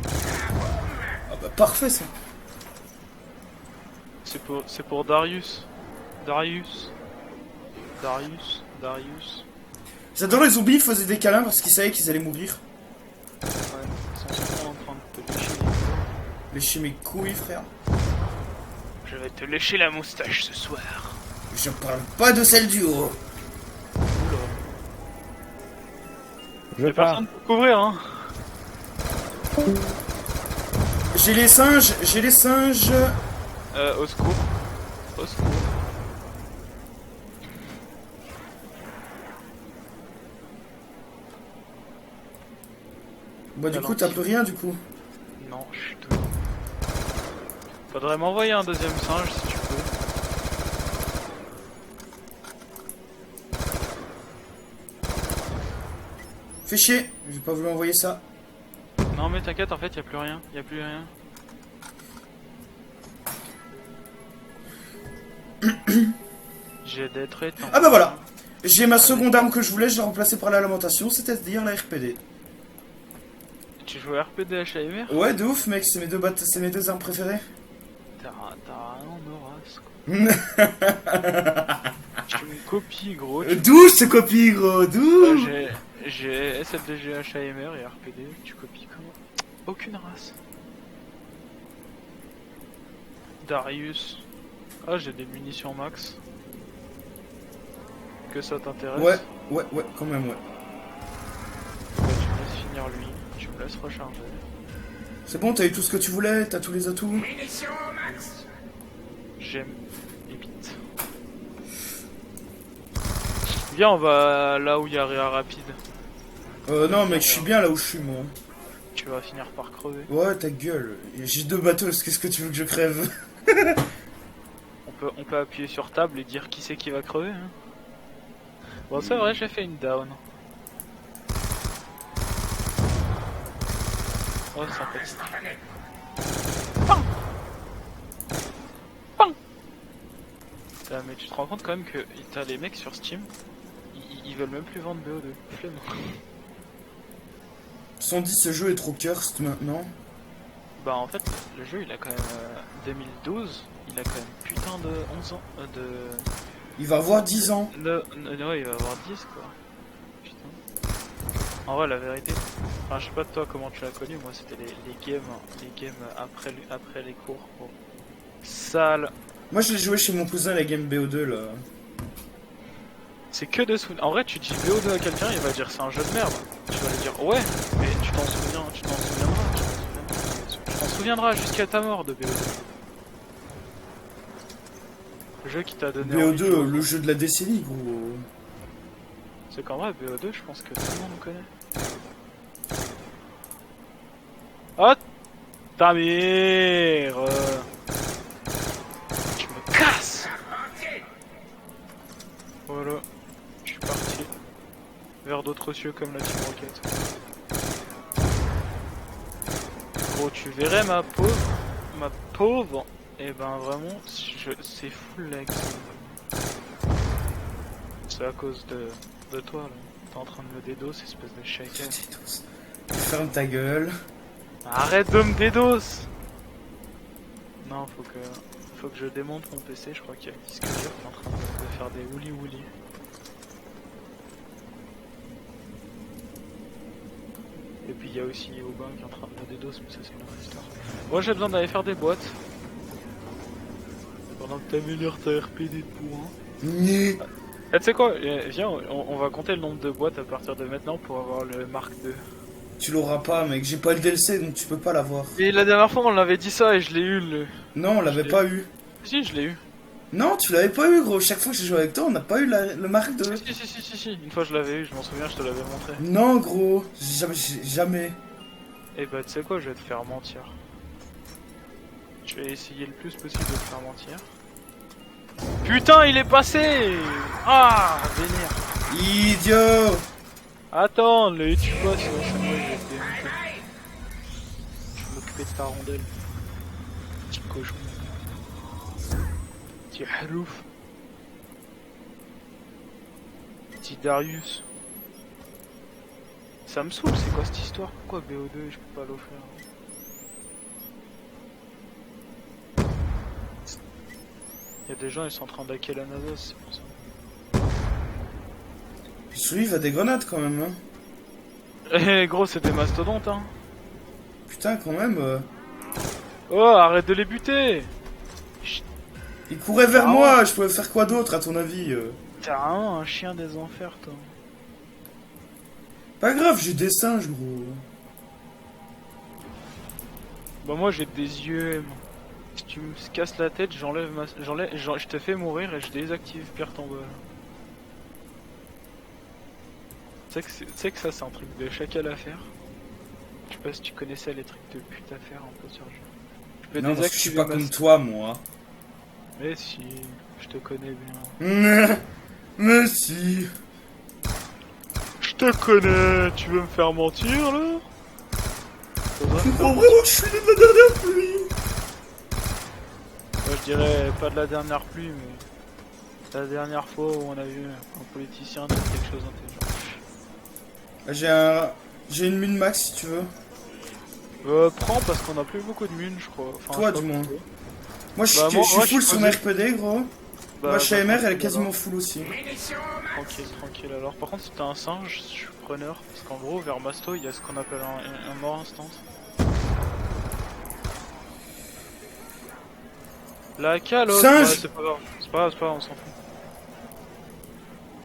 Ah bah parfait ça. C'est pour Darius. Darius. J'adore les zombies, ils faisaient des câlins parce qu'ils savaient qu'ils allaient mourir. Ouais, ils sont souvent en train de te lécher. Lécher mes couilles, frère. Je vais te lécher la moustache ce soir. Je parle pas de celle du haut. Oula. Je Y'a pars. personne pour couvrir, hein. J'ai les singes. Au secours. Au secours. Bah du coup t'as plus rien du coup. Non, je suis tout. Faudrait m'envoyer un deuxième singe si tu peux. Fais chier, j'ai pas voulu envoyer ça. Non mais t'inquiète, en fait y'a plus rien. Y'a plus rien. J'ai des traitants. Ah bah voilà. J'ai ma seconde arme que je voulais, je l'ai remplacée par la lamentation, c'est-à-dire la RPD. Tu joues RPD HAMR? Ouais de ouf mec, c'est mes deux armes préférées. T'as rien en race quoi. Tu me copies gros. D'où je te copie gros, d'où? J'ai SFDG HAMR et RPD, tu copies comment? Aucune race. Darius. Ah j'ai des munitions max. Que ça t'intéresse? Ouais, quand même ouais. Bah, tu me laisses finir lui, tu me laisses recharger. C'est bon, t'as eu tout ce que tu voulais, t'as tous les atouts. J'aime les bites. Viens, on va là où il y a Réa rapide. Non mec, je suis bien là où je suis moi. Tu vas finir par crever. Ouais, ta gueule. J'ai 2 batteuses, qu'est-ce que tu veux que je crève? On peut appuyer sur table et dire qui c'est qui va crever. Hein. Bon, c'est vrai, j'ai fait une down. Oh, sympathique. Pam Pam Putain, mais tu te rends compte quand même que t'as les mecs sur Steam, ils veulent même plus vendre BO2. Flemme. 110, ce jeu est trop cursed maintenant. Bah en fait, le jeu il a quand même 2012, il a quand même putain de 11 ans Il va avoir 10 ans. Ouais, il va avoir 10 quoi. Putain. En vrai, la vérité, enfin, je sais pas toi comment tu l'as connu, moi c'était les games après les cours. Oh. Sale. Moi je l'ai joué chez mon cousin la game BO2 là. C'est que de souvenirs. En vrai, tu dis BO2 à quelqu'un, il va dire c'est un jeu de merde. Tu vas lui dire ouais, mais tu t'en souviendras jusqu'à ta mort de BO2. Le jeu qui t'a donné BO2, le jeu de la décennie gros. C'est qu'en vrai, BO2, je pense que tout le monde connaît. Oh ta mère. Tu me casses. Voilà, je suis parti vers d'autres cieux comme la Team Rocket. Gros, tu verrais ma pauvre, et ben vraiment, c'est full lag. C'est à cause de toi là. T'es en train de me dédos, espèce de shaker. Ferme ta gueule. Arrête de me dédos. Non, faut que je démonte mon PC, je crois qu'il y a le disque dur qui est en train de faire des wouli wouli. Et puis il y a aussi Aubin qui est en train de me dédos, mais ça c'est une autre histoire. Moi j'ai besoin d'aller faire des boîtes. Pendant que t'améliores ta RPD de bourrin. Ah, tu sais quoi, viens, on va compter le nombre de boîtes à partir de maintenant pour avoir le Mark II. Tu l'auras pas mec, j'ai pas le DLC donc tu peux pas l'avoir. Et la dernière fois on l'avait dit ça et je l'ai eu le... Non, on l'avait pas eu. Si, je l'ai eu. Non, tu l'avais pas eu gros, chaque fois que j'ai joué avec toi on n'a pas eu le Mark II. Si, une fois je l'avais eu, je m'en souviens, je te l'avais montré. Non gros, jamais. Et bah tu sais quoi, je vais te faire mentir. Je vais essayer le plus possible de te faire mentir. Putain, il est passé. Ah, vénère. Idiot. Attends, le tue pas, c'est moi, je vais te démonter. Je vais m'occuper de ta rondelle. Petit cochon. Petit Harouf. Petit Darius. Ça me saoule, c'est quoi cette histoire? Pourquoi BO2 je peux pas l'offrir? Y'a des gens, ils sont en train d'hacker la NASA, c'est pour ça. Celui il a des grenades quand même, hein. Eh gros, c'est des mastodontes, hein. Putain, quand même. Oh, arrête de les buter. Il courait vers Ah, moi, je pouvais faire quoi d'autre à ton avis T'es vraiment un chien des enfers, toi. Pas grave, j'ai des singes, gros. Bah moi j'ai des yeux. Si tu me casses la tête, je te fais mourir et je désactive Pierre Tombole. Tu sais que ça c'est un truc de chacal à faire. Je sais pas si tu connaissais les trucs de pute à faire un peu sur le jeu. Je peux Non, parce que je suis désactiver pas comme toi, moi. Mais si, je te connais bien. Mais si. Je te connais, tu veux me faire mentir là? Tu crois vraiment que je suis de la dernière pluie? Moi je dirais pas de la dernière pluie, mais la dernière fois où on a vu un politicien dire quelque chose d'intelligent. J'ai une mine max si tu veux. Prends parce qu'on a plus beaucoup de munes, je crois. Enfin, Toi, je sais du pas moins. pourquoi. Moi, je Bah, suis moi, full je suis sur mon RPD, gros. Moi, chez MR, elle est quasiment full aussi. Tranquille, tranquille. Alors, par contre, si t'as un singe, je suis preneur. Parce qu'en gros, vers Masto, il y a ce qu'on appelle un mort instant. La calotte. Singe. Ouais, c'est pas grave. C'est pas grave, on s'en fout.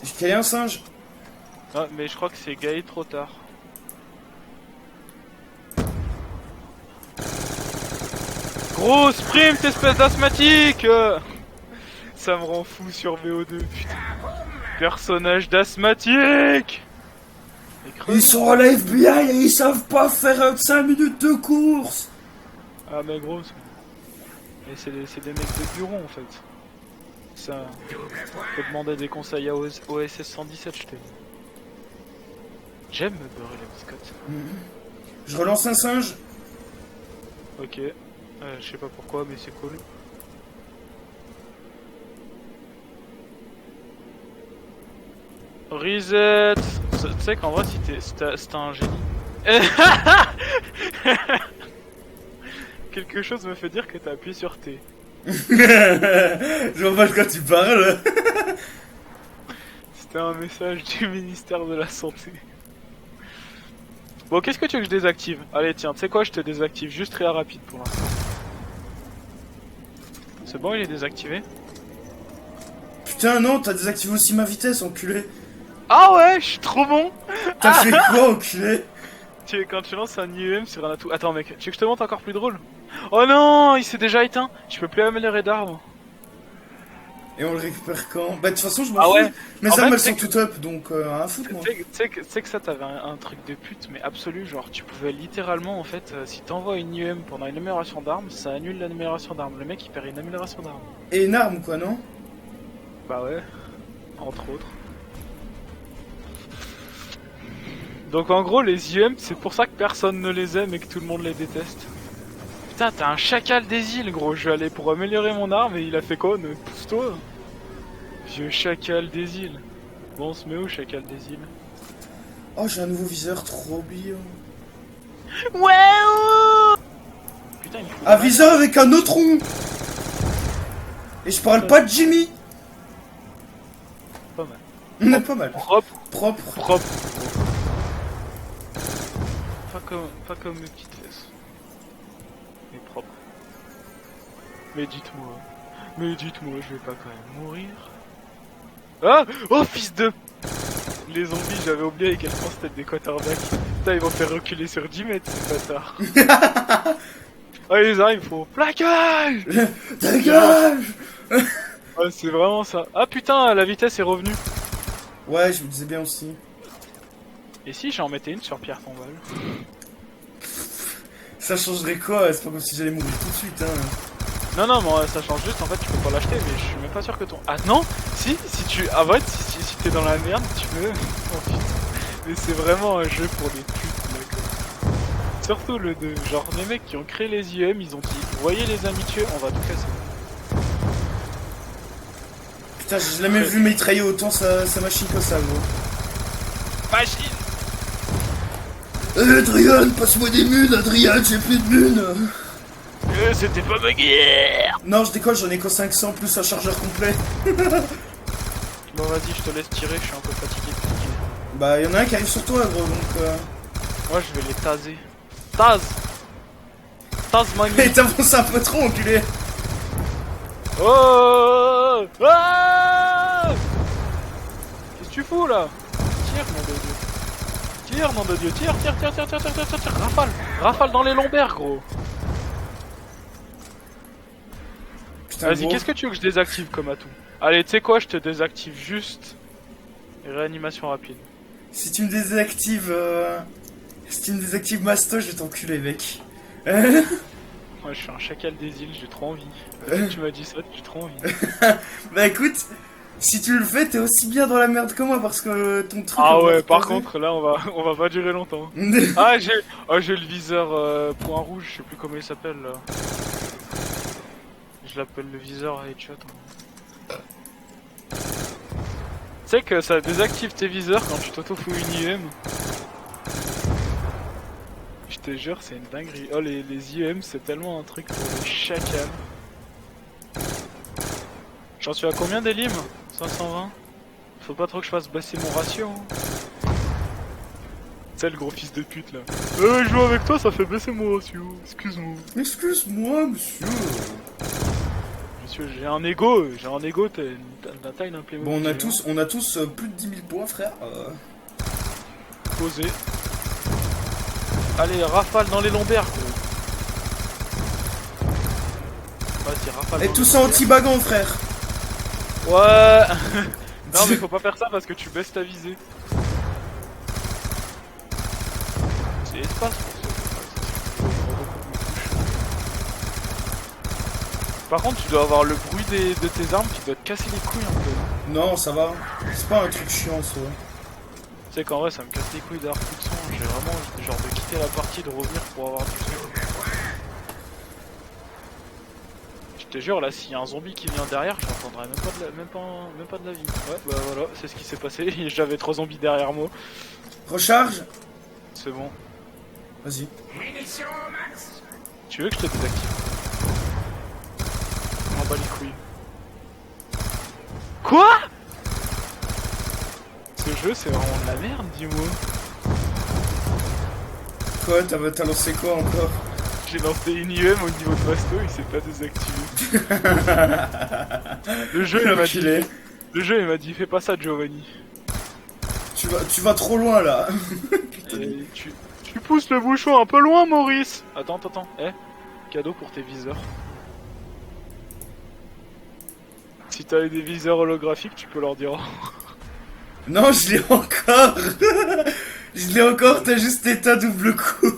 J'ai calé un singe. Ah, mais je crois que c'est Gaï trop tard. Gros sprint, espèce d'asthmatique. Ça me rend fou sur VO2, putain. Personnage d'asthmatique. Ils sont à la FBI et ils savent pas faire 5 minutes de course. Ah mais gros, mais c'est des mecs de bureau en fait. Ça, faut demander des conseils à OSS 117, je t'ai dit. J'aime me beurrer les biscottes. Je relance un singe. Ok, je sais pas pourquoi, mais c'est cool. Reset. Tu sais qu'en vrai, si t'as un génie. Quelque chose me fait dire que t'as appuyé sur T. Je vois pas de quoi tu parles. C'était un message du ministère de la Santé. Bon, qu'est-ce que tu veux que je désactive? Allez, tiens, tu sais quoi, je te désactive juste très rapide pour l'instant. C'est bon, il est désactivé? Putain, non, t'as désactivé aussi ma vitesse, enculé. Ah ouais, je suis trop bon! T'as fait quoi, enculé? Quand tu lances un IEM sur un atout... Attends mec, tu veux que je te montre encore plus drôle? Oh non, il s'est déjà éteint. Tu peux plus améliorer d'armes. Et on le récupère quand? Bah de toute façon je m'en Ah fous. ouais. Mes En armes fait, elles c'est sont que- toutes up donc rien à foutre moi. Tu sais que ça t'avais un truc de pute mais absolu, genre tu pouvais littéralement en fait, si t'envoies une IEM pendant une amélioration d'armes, ça annule l'amélioration d'armes. Le mec il perd une amélioration d'armes. Et une arme quoi non? Bah ouais, entre autres. Donc en gros les IEM c'est pour ça que personne ne les aime et que tout le monde les déteste. Putain t'es un chacal des îles gros, je vais aller pour améliorer mon arme et il a fait quoi? Ne pousse-toi. Vieux chacal des îles. Bon on se met où chacal des îles? Oh j'ai un nouveau viseur trop bien. Ouais Putain il me fout Un viseur avec un autre rond. Et je parle pas de Jimmy. pas mal. Pas mal. Propre. Propre. Pas comme mes petites fesses. Mais propre. Mais dites-moi, je vais pas quand même mourir. Ah! Oh fils de... Les zombies, j'avais oublié à quel point c'était des quarterbacks. Putain, ils vont faire reculer sur 10 mètres, ces bâtards. Ah, les armes, il faut... Plaquage! Dégage. Ouais, c'est vraiment ça. Ah putain, la vitesse est revenue. Ouais je me disais bien aussi. Et si j'en mettais une sur Pierre Tombole? Ça changerait quoi? C'est pas comme si j'allais mourir tout de suite hein. Non, non, mais ça change juste, en fait, tu peux pas l'acheter, mais je suis même pas sûr que ton... Ah non. Si tu... Ah ouais, si t'es dans la merde, tu peux... Oh putain. Mais c'est vraiment un jeu pour les putes, d'accord. Surtout le 2. Genre, les mecs qui ont créé les IEM, ils ont dit, vous voyez les amitiés, on va tout casser. Putain, j'ai jamais vu mitrailler autant sa machine que ça, gros. Machine. Adrien, passe-moi des munes, Adrien, j'ai plus de munes. C'était pas ma guerre. Non, je déconne, j'en ai que 500 plus un chargeur complet. Bon, vas-y, je te laisse tirer, je suis un peu fatigué. Bah, y'en a un qui arrive sur toi, gros, donc Moi, je vais les taser. Taz. Taz, mani. Et t'avances un peu trop, enculé. Oh. Ah. Qu'est-ce que tu fous, là? Tire, nom de Dieu. Tire, nom de Dieu. Tire. Rafale. Rafale dans les lombaires, gros. Vas-y, qu'est-ce que tu veux que je désactive comme atout? Allez, tu sais quoi, je te désactive juste réanimation rapide. Si tu me désactives... Si tu me désactives Masto, je vais t'enculer, mec. Moi, je suis un chacal des îles, j'ai trop envie. Tu m'as dit ça, j'ai trop envie. Bah écoute, si tu le fais, t'es aussi bien dans la merde que moi, parce que ton truc... Ah ouais, par contre, là, on va pas durer longtemps. Ah, j'ai le viseur point rouge, je sais plus comment il s'appelle, là. Je l'appelle le viseur headshot. Tu sais que ça désactive tes viseurs quand tu t'auto-fous une IEM. Je te jure, c'est une dinguerie. Oh, les IEM, c'est tellement un truc pour les chacals. J'en suis à combien des limes? 520. Faut pas trop que je fasse baisser mon ratio. Hein. C'est le gros fils de pute là. Jouer avec toi, ça fait baisser mon ratio. Excuse-moi. Excuse-moi, monsieur. Monsieur, j'ai un ego, t'as la taille d'un Playmobil. Bon, on a tous plus de 10 000 points, frère. Posé. Allez, rafale dans les lombaires, gros. Vas-y, rafale. Et tout ça anti-bagan, frère. Ouais. Non, mais faut pas faire ça parce que tu baisses ta visée. C'est espace pour ça. Par contre, tu dois avoir le bruit de tes armes qui doit te casser les couilles un peu. Non, ça va. C'est pas un truc chiant, ça. Tu sais qu'en vrai, ça me casse les couilles d'avoir plus de son. J'ai vraiment genre de quitter la partie, de revenir pour avoir du son. Je te jure, là, s'il y a un zombie qui vient derrière, je n'entendrai même pas de la vie. Ouais, bah voilà, c'est ce qui s'est passé. J'avais 3 zombies derrière moi. Recharge. C'est bon. Vas-y. Tu veux que je te désactive? Je m'en bats les couilles. Quoi? Ce jeu, c'est vraiment de la merde, dis-moi. Quoi? T'as lancé quoi encore? J'ai lancé une IEM au niveau de Basto, il s'est pas désactivé. Le jeu, il m'a dit, fais pas ça, Giovanni. Tu vas trop loin, là. Et tu pousses le bouchon un peu loin, Maurice. Attends. Cadeau pour tes viseurs. Si t'as des viseurs holographiques, tu peux leur dire. Non, je l'ai encore. Je l'ai encore, t'as juste éteint double coup.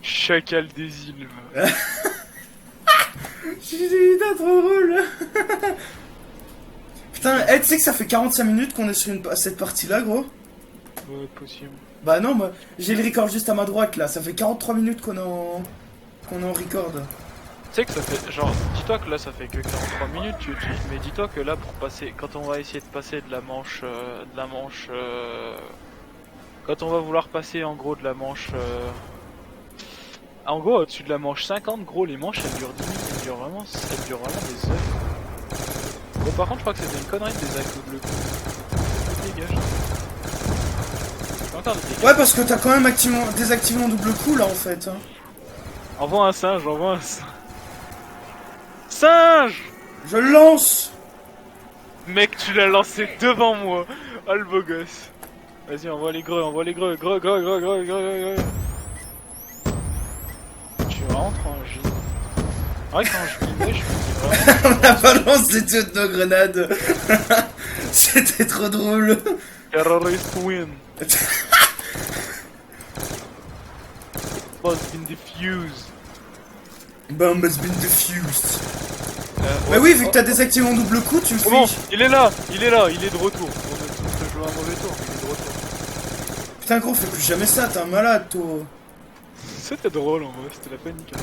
Chacal des îles. J'ai trop drôle. Putain, tu sais que ça fait 45 minutes qu'on est sur cette partie-là, gros? Ouais, possible. Bah non, moi, j'ai le record juste à ma droite, là. Ça fait 43 minutes qu'on est en record. Tu sais que ça fait, genre, dis-toi que là ça fait que 43 minutes, mais dis-toi que là pour passer, quand on va essayer de passer de la manche, quand on va vouloir passer en gros de la manche, en gros au-dessus de la manche 50, gros les manches elles durent 10 minutes, elles durent vraiment des heures. Bon par contre je crois que c'était une connerie de désactiver le coup. Dégage. Ouais parce que t'as quand même désactivé en double coup là en fait. Envoie un singe. Singe! Je le lance! Mec, tu l'as lancé devant moi! Oh le beau gosse! Vas-y, envoie les greux. Greux. Tu rentres en J. Ouais, quand je vivais, je me dis vraiment. On a pas lancé toutes nos grenades! C'était trop drôle! Terrorist win! Was been defused! Bomb has been defused. Bah ouais. oui, vu que t'as désactivé mon double coup, tu me C'est bon, fiches. il est là, il est de retour. On peut jouer un mauvais tour, il est de retour. Putain, gros, fais plus jamais ça, t'es un malade, toi. C'était drôle en vrai, c'était la panique.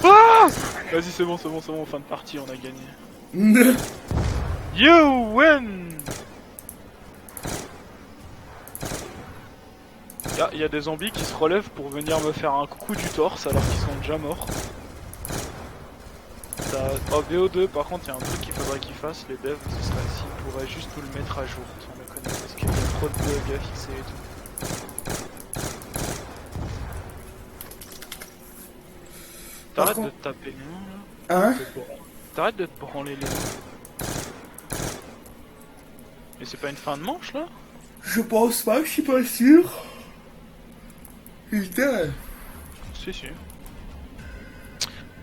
Ah, vas-y, c'est bon, fin de partie, on a gagné. You win. Il y a des zombies qui se relèvent pour venir me faire un coup du torse alors qu'ils sont déjà morts. Oh, BO2, par contre, il y a un truc qu'il faudrait qu'ils fassent, les devs, ce serait s'ils pourraient juste tout le mettre à jour, sans déconner, parce qu'il y a trop de bugs à fixer et tout. T'arrêtes de te taper les mains là. Hein? T'arrêtes de te branler les mains. Mais c'est pas une fin de manche là? Je pense pas, je suis pas sûr. Putain. Si.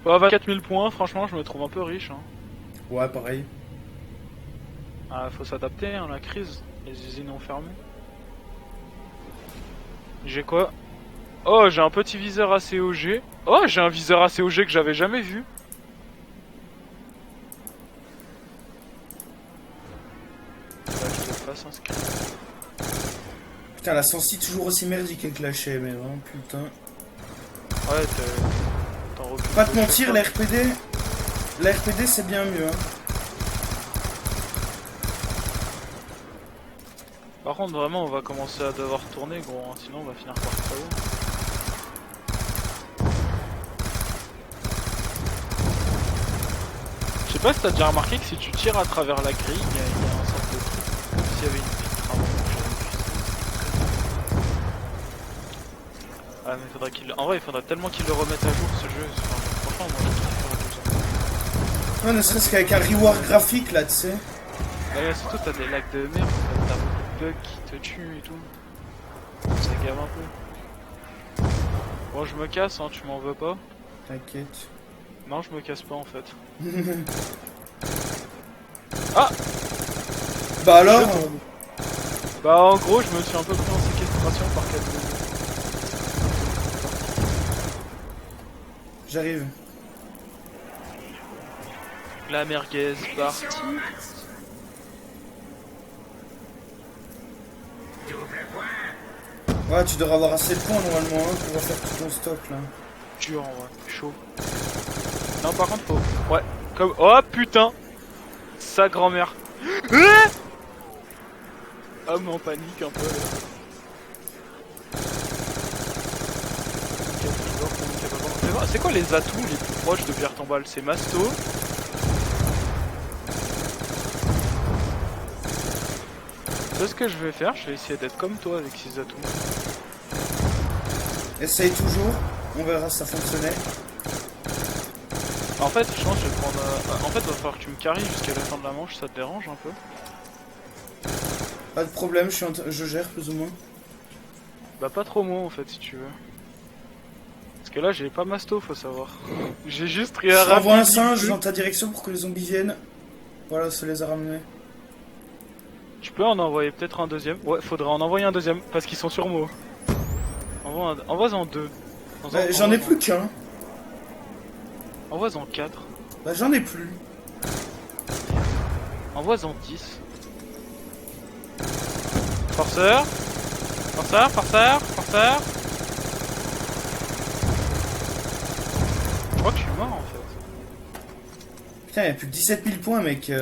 Bah, 24 000 points, franchement, je me trouve un peu riche. Hein. Ouais, pareil. Ah, faut s'adapter, hein, la crise. Les usines ont fermé. J'ai quoi? Oh, j'ai un petit viseur ACOG. Oh, j'ai un viseur ACOG que j'avais jamais vu. Ouais, je te fasse un screen. Putain, la sensi toujours aussi merdique avec la chaîne, mais vraiment, putain. Ouais, t'en recules. Pas te mentir, la RPD c'est bien mieux. Hein. Par contre, vraiment, on va commencer à devoir tourner, gros, hein, sinon on va finir par KO. Je sais pas si t'as déjà remarqué que si tu tires à travers la grille, il y a un sorte de truc, comme s'il y avait une vitre avant. Ah, mais faudrait qu'il... En vrai, il faudrait tellement qu'il le remette à jour, ce jeu. Enfin, franchement, moi, je trouve Ouais, ne serait-ce qu'avec un reward graphique, là, tu sais. ouais, surtout, t'as des lags de merde, t'as beaucoup de bugs qui te tuent et tout. Ça gave un peu. Bon, je me casse, hein, tu m'en veux pas? T'inquiète. Non, je me casse pas, en fait. Ah! Bah alors Bah, en gros, je me suis un peu pris en séquestration par 4 zombies. J'arrive. La merguez partie. Ouais, tu devrais avoir assez de points normalement hein, pour refaire tout ton stock là. Dur, en vrai, chaud. Non, par contre, faut... Ouais, comme... Oh, putain! Sa grand-mère. Ah, mais en panique un peu, là. C'est quoi les atouts les plus proches de Pierre Tombal? C'est Masto. C'est ce que je vais faire, je vais essayer d'être comme toi avec ces atouts. Essaye toujours, on verra si ça fonctionnait. En fait, je pense que je vais prendre... En fait, il va falloir que tu me carries jusqu'à la fin de la manche, ça te dérange un peu? Pas de problème, je gère plus ou moins. Bah pas trop moi en fait si tu veux. Parce que là j'ai pas Masto faut savoir. J'ai juste rien Je renvoie un rapide. singe dans ta direction pour que les zombies viennent. Voilà, ça les a ramenés. Je peux en envoyer peut-être un deuxième. Ouais, faudrait en envoyer un deuxième parce qu'ils sont sur moi. Envoie-en deux. Bah, j'en ai plus qu'un. Envoie-en 4. Bah j'en ai plus. Envoie-en 10. Forceur. Forceur, forceur, forceur. Je crois que je suis mort en fait. Putain, y'a plus que 17 000 points mec.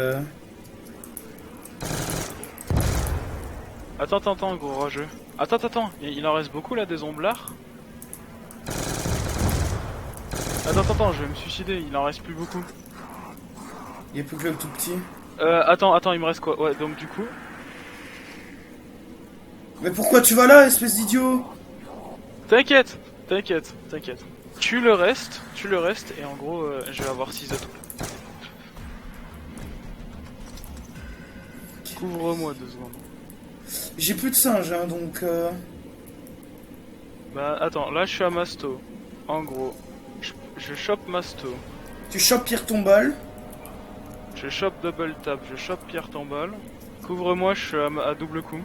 Attends, gros rageux. Attends, il en reste beaucoup là des omblards. Attends, je vais me suicider, il en reste plus beaucoup. Y'a plus que le tout petit. Attends, il me reste quoi? Ouais, donc du coup... Mais pourquoi tu vas là, espèce d'idiot? T'inquiète. Tu le restes, et en gros, je vais avoir 6 atouts. Couvre-moi 2 secondes. J'ai plus de singes, hein, donc... Bah, attends, là je suis à Masto. En gros, je chope Masto. Tu chopes Pierre Tombal. Je chope double tap, je chope Pierre Tombal. Couvre-moi, je suis à double coup.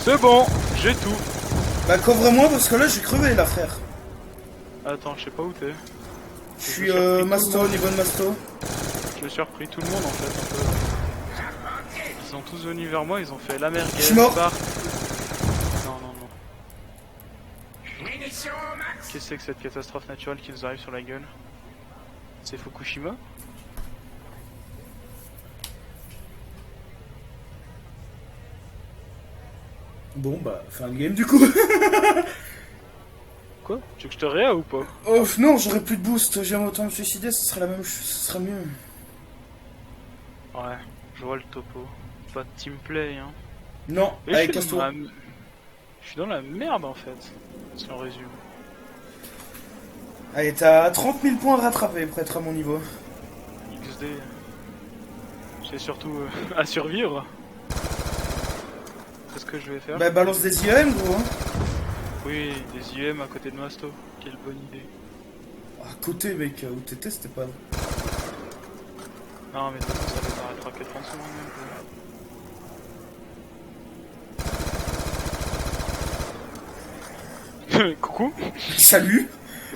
C'est bon, j'ai tout. Bah couvre-moi parce que là j'ai crevé là frère. Attends, je sais pas où t'es. Je suis masto, niveau de masto. Je me suis repris tout le monde en fait un peu. Ils sont tous venus vers moi, ils ont fait la merguez. Je suis mort. Non, non, non. Qu'est-ce que c'est que cette catastrophe naturelle qui nous arrive sur la gueule? C'est Fukushima? Bon bah, fin de game du coup. Quoi? Tu veux que je te réa ou pas? Oh non, j'aurais plus de boost, j'aime autant me suicider, ce serait la même chose, ce serait mieux. Ouais, je vois le topo. Pas de teamplay, hein. Non, Et avec je suis dans casse-toi. la... Je suis dans la merde en fait, si on résume. Allez, t'as 30 000 points à rattraper pour être à mon niveau. XD. J'ai surtout à survivre. C'est ce que je vais faire. Bah balance des IEM gros hein. Oui, des IM à côté de Masto. Quelle bonne idée. À côté mec, où t'étais c'était pas... Non mais de toute façon ça démarrera 30 secondes même. Coucou. Salut.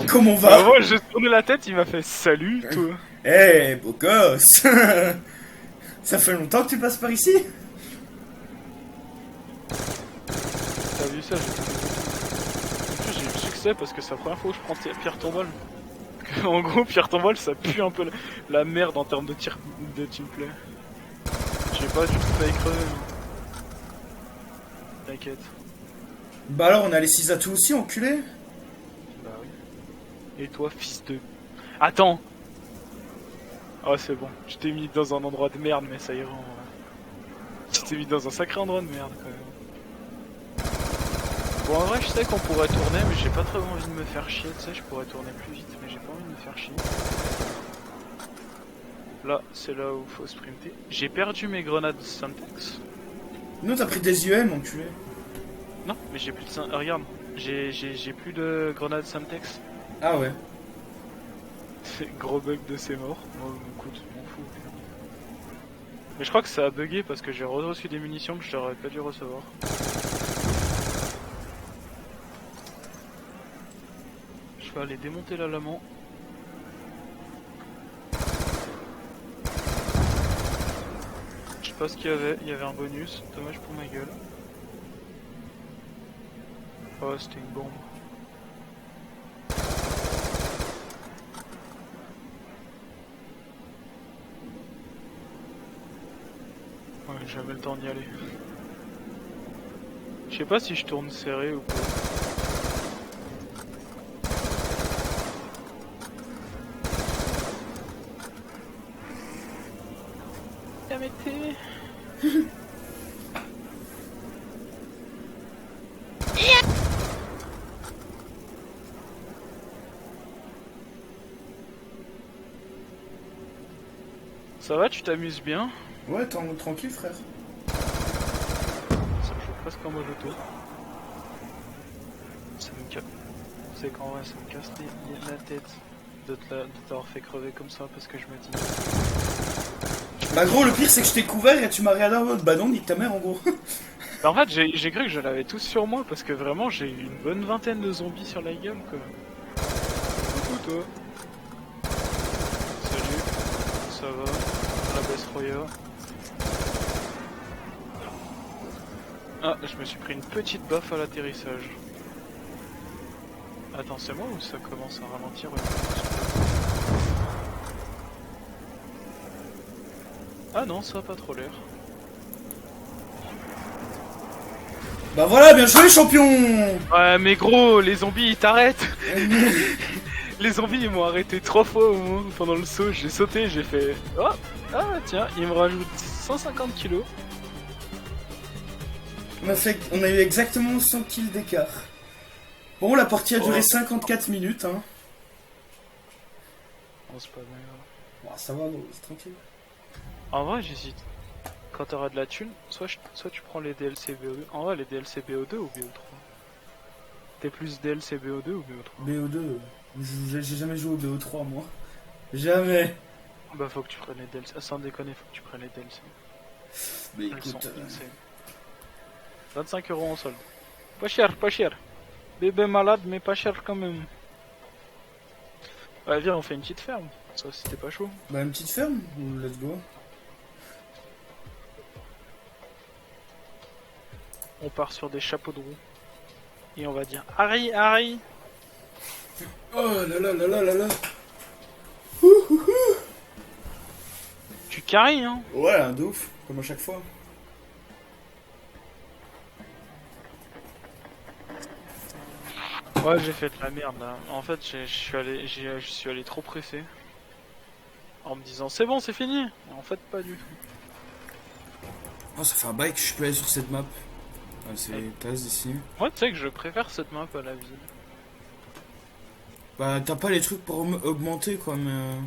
Comment on Bah, va? moi j'ai tourné la tête, il m'a fait salut toi. Eh, beau gosse. Ça fait longtemps que tu passes par ici? T'as vu ça? En plus j'ai eu le succès parce que c'est la première fois où je prends Pierre Tombole. En gros Pierre Tombole ça pue un peu la merde en termes de teamplay. J'ai pas du tout failli crever. T'inquiète. Bah alors on a les 6 atouts aussi enculé. Bah oui. Et toi fils de... Attends. Oh c'est bon, je t'ai mis dans un endroit de merde mais ça ira en vrai. Je t'ai mis dans un sacré endroit de merde quand même. Bon en vrai je sais qu'on pourrait tourner mais j'ai pas très envie de me faire chier, tu sais je pourrais tourner plus vite mais j'ai pas envie de me faire chier. Là c'est là où faut sprinter. J'ai perdu mes grenades Semtex. Non t'as pris des IEM enculé. Non mais j'ai plus de... regarde, j'ai plus de grenades Semtex. Ah ouais. C'est gros bug de ces morts. Bon écoute, je m'en fous. Mais je crois que ça a bugué parce que j'ai reçu des munitions que je t'aurais pas dû recevoir. Je vais aller démonter la lame. Je sais pas ce qu'il y avait un bonus, dommage pour ma gueule. Oh c'était une bombe. Ouais, j'avais le temps d'y aller. Je sais pas si je tourne serré ou pas. Permettez. Ça va, tu t'amuses bien? Ouais, tranquille frère. Ça me joue presque en mode auto. Ça me casse. C'est qu'en vrai, ça me casse la tête de t'avoir fait crever comme ça parce que je me dis. Bah gros le pire c'est que je t'ai couvert et tu m'as regardé en mode bah non nique ta mère en gros. Bah, en fait, j'ai cru que je l'avais tous sur moi parce que vraiment, j'ai eu une bonne vingtaine de zombies sur la gueule quoi. Coucou toi. Salut. Ça va? La baisse Roya. Ah, je me suis pris une petite baffe à l'atterrissage. Attends, c'est moi ou ça commence à ralentir? Ah non, ça a pas trop l'air. Bah voilà, bien joué champion. Ouais, mais gros, les zombies ils t'arrêtent! Les zombies ils m'ont arrêté 3 fois au moins pendant le saut. J'ai sauté, j'ai fait. Oh! Ah tiens, il me rajoute 150 kilos. On a eu exactement 100 kills d'écart. Bon, la partie a duré Oh. 54 minutes, hein. Oh, c'est pas bien. Bon, ça va, gros, c'est tranquille. En vrai, j'hésite. Quand t'auras de la thune, soit tu prends les DLC BO2. En vrai, les DLC BO2 ou BO3? T'es plus DLC BO2 ou BO3? BO2, j'ai jamais joué au BO3 moi. Jamais. Bah, faut que tu prennes les DLC. Ah, sans déconner, faut que tu prennes les DLC. Mais Elles sont écoute, insane. 25 € en solde. Pas cher, pas cher. Bébé malade, mais pas cher quand même. Ouais, viens, on fait une petite ferme. Ça, c'était pas chaud. Bah, une petite ferme, let's go. On part sur des chapeaux de roue. Et on va dire Harry, Harry. Oh là là là là là là. Tu carries, hein. Ouais, un de ouf, comme à chaque fois. Ouais, j'ai fait de la merde là. En fait, je suis allé trop pressé. En me disant c'est bon, c'est fini. Et en fait, pas du tout. Oh, ça fait un bail que je suis plus allé sur cette map. Ah, c'est classe d'ici. Moi, tu sais que je préfère cette map à la ville. Bah, t'as pas les trucs pour augmenter quoi, mais.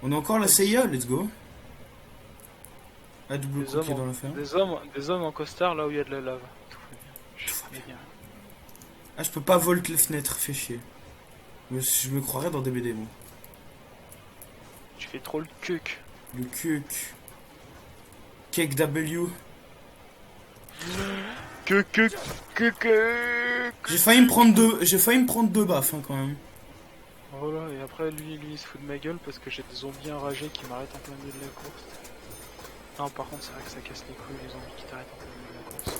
On a encore la CIA, let's go. Ah, double coup qui est dans la ferme. Des hommes en costard là où il y a de la lave. Tout va bien. Ah, je peux pas volte les fenêtres, fais chier. Je me croirais dans des BD, moi. Tu fais trop le cuc. Le cuc. Cake W. Que. J'ai failli me prendre deux baffes, hein, quand même. Voilà, et après lui il se fout de ma gueule parce que j'ai des zombies enragés qui m'arrêtent en plein milieu de la course. Non, par contre, c'est vrai que ça casse les couilles les zombies qui t'arrêtent en plein milieu de la course.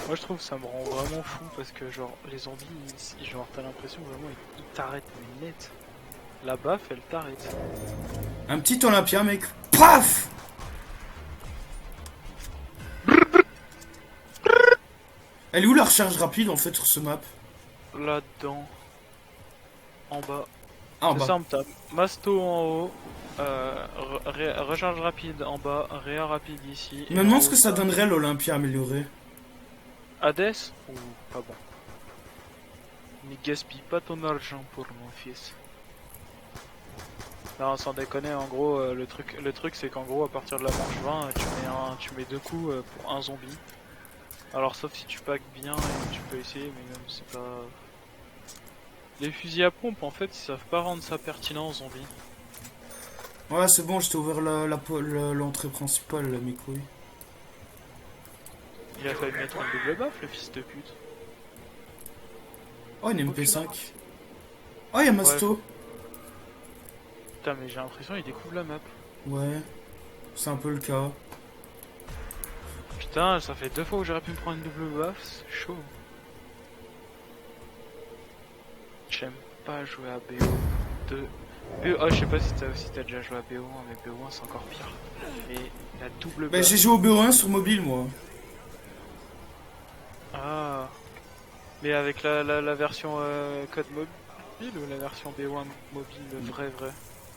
Moi je trouve que ça me rend vraiment fou parce que genre les zombies, genre t'as l'impression vraiment ils t'arrêtent mais net. La baffe elle t'arrête. Un petit Olympia, mec. Paf! Elle est où la recharge rapide en fait sur ce map? Là-dedans. En bas. Ah, en C'est bas. simple, t'as Masto en haut, recharge rapide en bas, réa rapide ici. Je me demande ce que ça donnerait l'Olympia amélioré. Hades ou pas bon. Ne gaspille pas ton argent pour mon fils. Non, sans déconner, en gros, le truc c'est qu'en gros, à partir de la manche 20, tu mets deux coups pour un zombie. Alors, sauf si tu packs bien, et tu peux essayer, mais même c'est pas. Les fusils à pompe, en fait, ils savent pas rendre ça pertinent aux zombies. Ouais, c'est bon, je t'ai ouvert l'entrée principale, là, mes couilles. Il a fallu mettre un double buff, le fils de pute. Oh, une MP5. Oh, y'a Masto. Putain, mais j'ai l'impression qu'il découvre la map. Ouais, c'est un peu le cas. Putain, ça fait 2 fois où j'aurais pu me prendre une double buff, c'est chaud. J'aime pas jouer à BO2. Ah, je sais pas si t'as déjà joué à BO1, mais BO1 c'est encore pire. Et la double Bah, buff. j'ai joué au BO1 sur mobile, moi. Ah. Mais avec la version code mobile ou la version BO1 mobile, le vrai.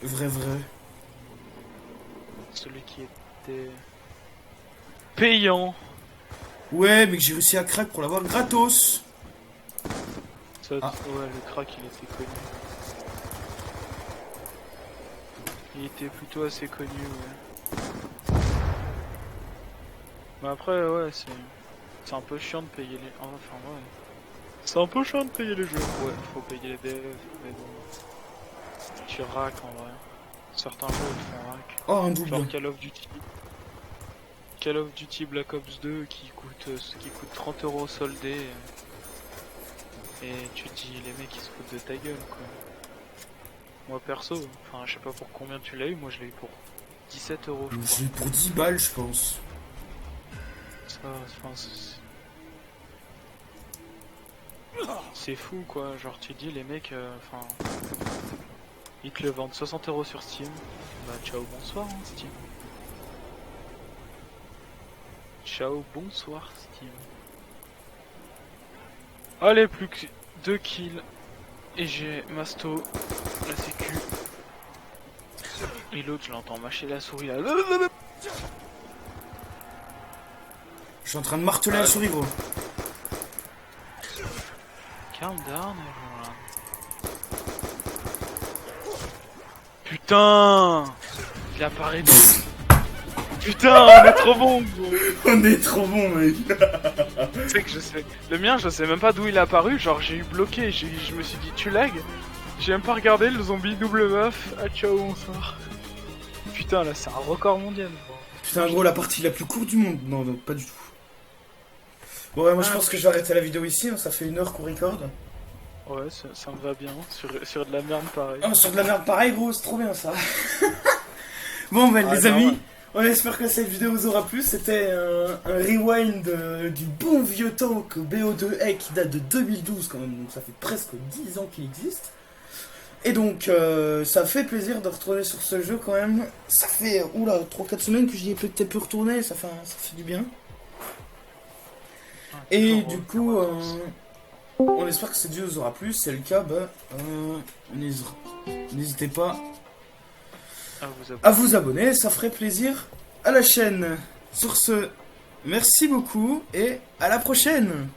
Vrai. Celui qui était payant. Ouais, mais que j'ai réussi à crack pour l'avoir gratos. Ça, Ah. Ouais, le crack il était connu. Il était plutôt assez connu, ouais. Mais après, ouais, c'est un peu chiant de payer les. Enfin, ouais. C'est un peu chiant de payer les jeux. Ouais, faut payer les devs, mais bon. Tu rack en vrai. Certains jeux ils font rack. Oh, un Genre double. Call of Duty Black Ops 2 qui coûte 30 € soldé. Et tu te dis, les mecs ils se foutent de ta gueule quoi. Moi perso, enfin je sais pas pour combien tu l'as eu, moi je l'ai eu pour 17 € je crois. J'ai eu pour 10 balles, je pense. Ça, enfin, c'est fou quoi, genre tu te dis les mecs, enfin, ils te le vendent 60 € sur Steam. Bah ciao, bonsoir hein, Steam. Ciao, bonsoir Steam. Allez, plus que 2 kills. Et j'ai Masto, la sécu. Et l'autre, je l'entends mâcher la souris là. Je suis en train de marteler la souris, gros. Calm down, everyone. Putain, il apparaît d'où? Putain, on est trop bon, gros. On est trop bon, mec. Tu sais que je sais. Le mien, je sais même pas d'où il est apparu. Genre, j'ai eu bloqué. Je me suis dit, tu lag. J'ai même pas regardé le zombie double buff. Ah, ciao, bonsoir. putain, là, c'est un record mondial. Putain, gros, la partie la plus courte du monde. Non, non, pas du tout. Bon, ouais, moi je pense que je vais arrêter la vidéo ici, hein, ça fait 1 heure qu'on record. Ouais, ça me va bien. Sur de la merde pareil. Ah, sur de la merde pareil, gros, c'est trop bien ça. Bon, ben, les non, amis, ouais. on espère que cette vidéo vous aura plu. C'était un rewind du bon vieux tank BO2E qui date de 2012 quand même, donc ça fait presque 10 ans qu'il existe. Et donc, ça fait plaisir de retourner sur ce jeu quand même. Ça fait, 3-4 semaines que j'y ai peut-être pu retourner, ça fait du bien. Et du coup, on espère que cette vidéo vous aura plu. Si c'est le cas, bah, n'hésitez pas à vous abonner, ça ferait plaisir à la chaîne. Sur ce, merci beaucoup et à la prochaine.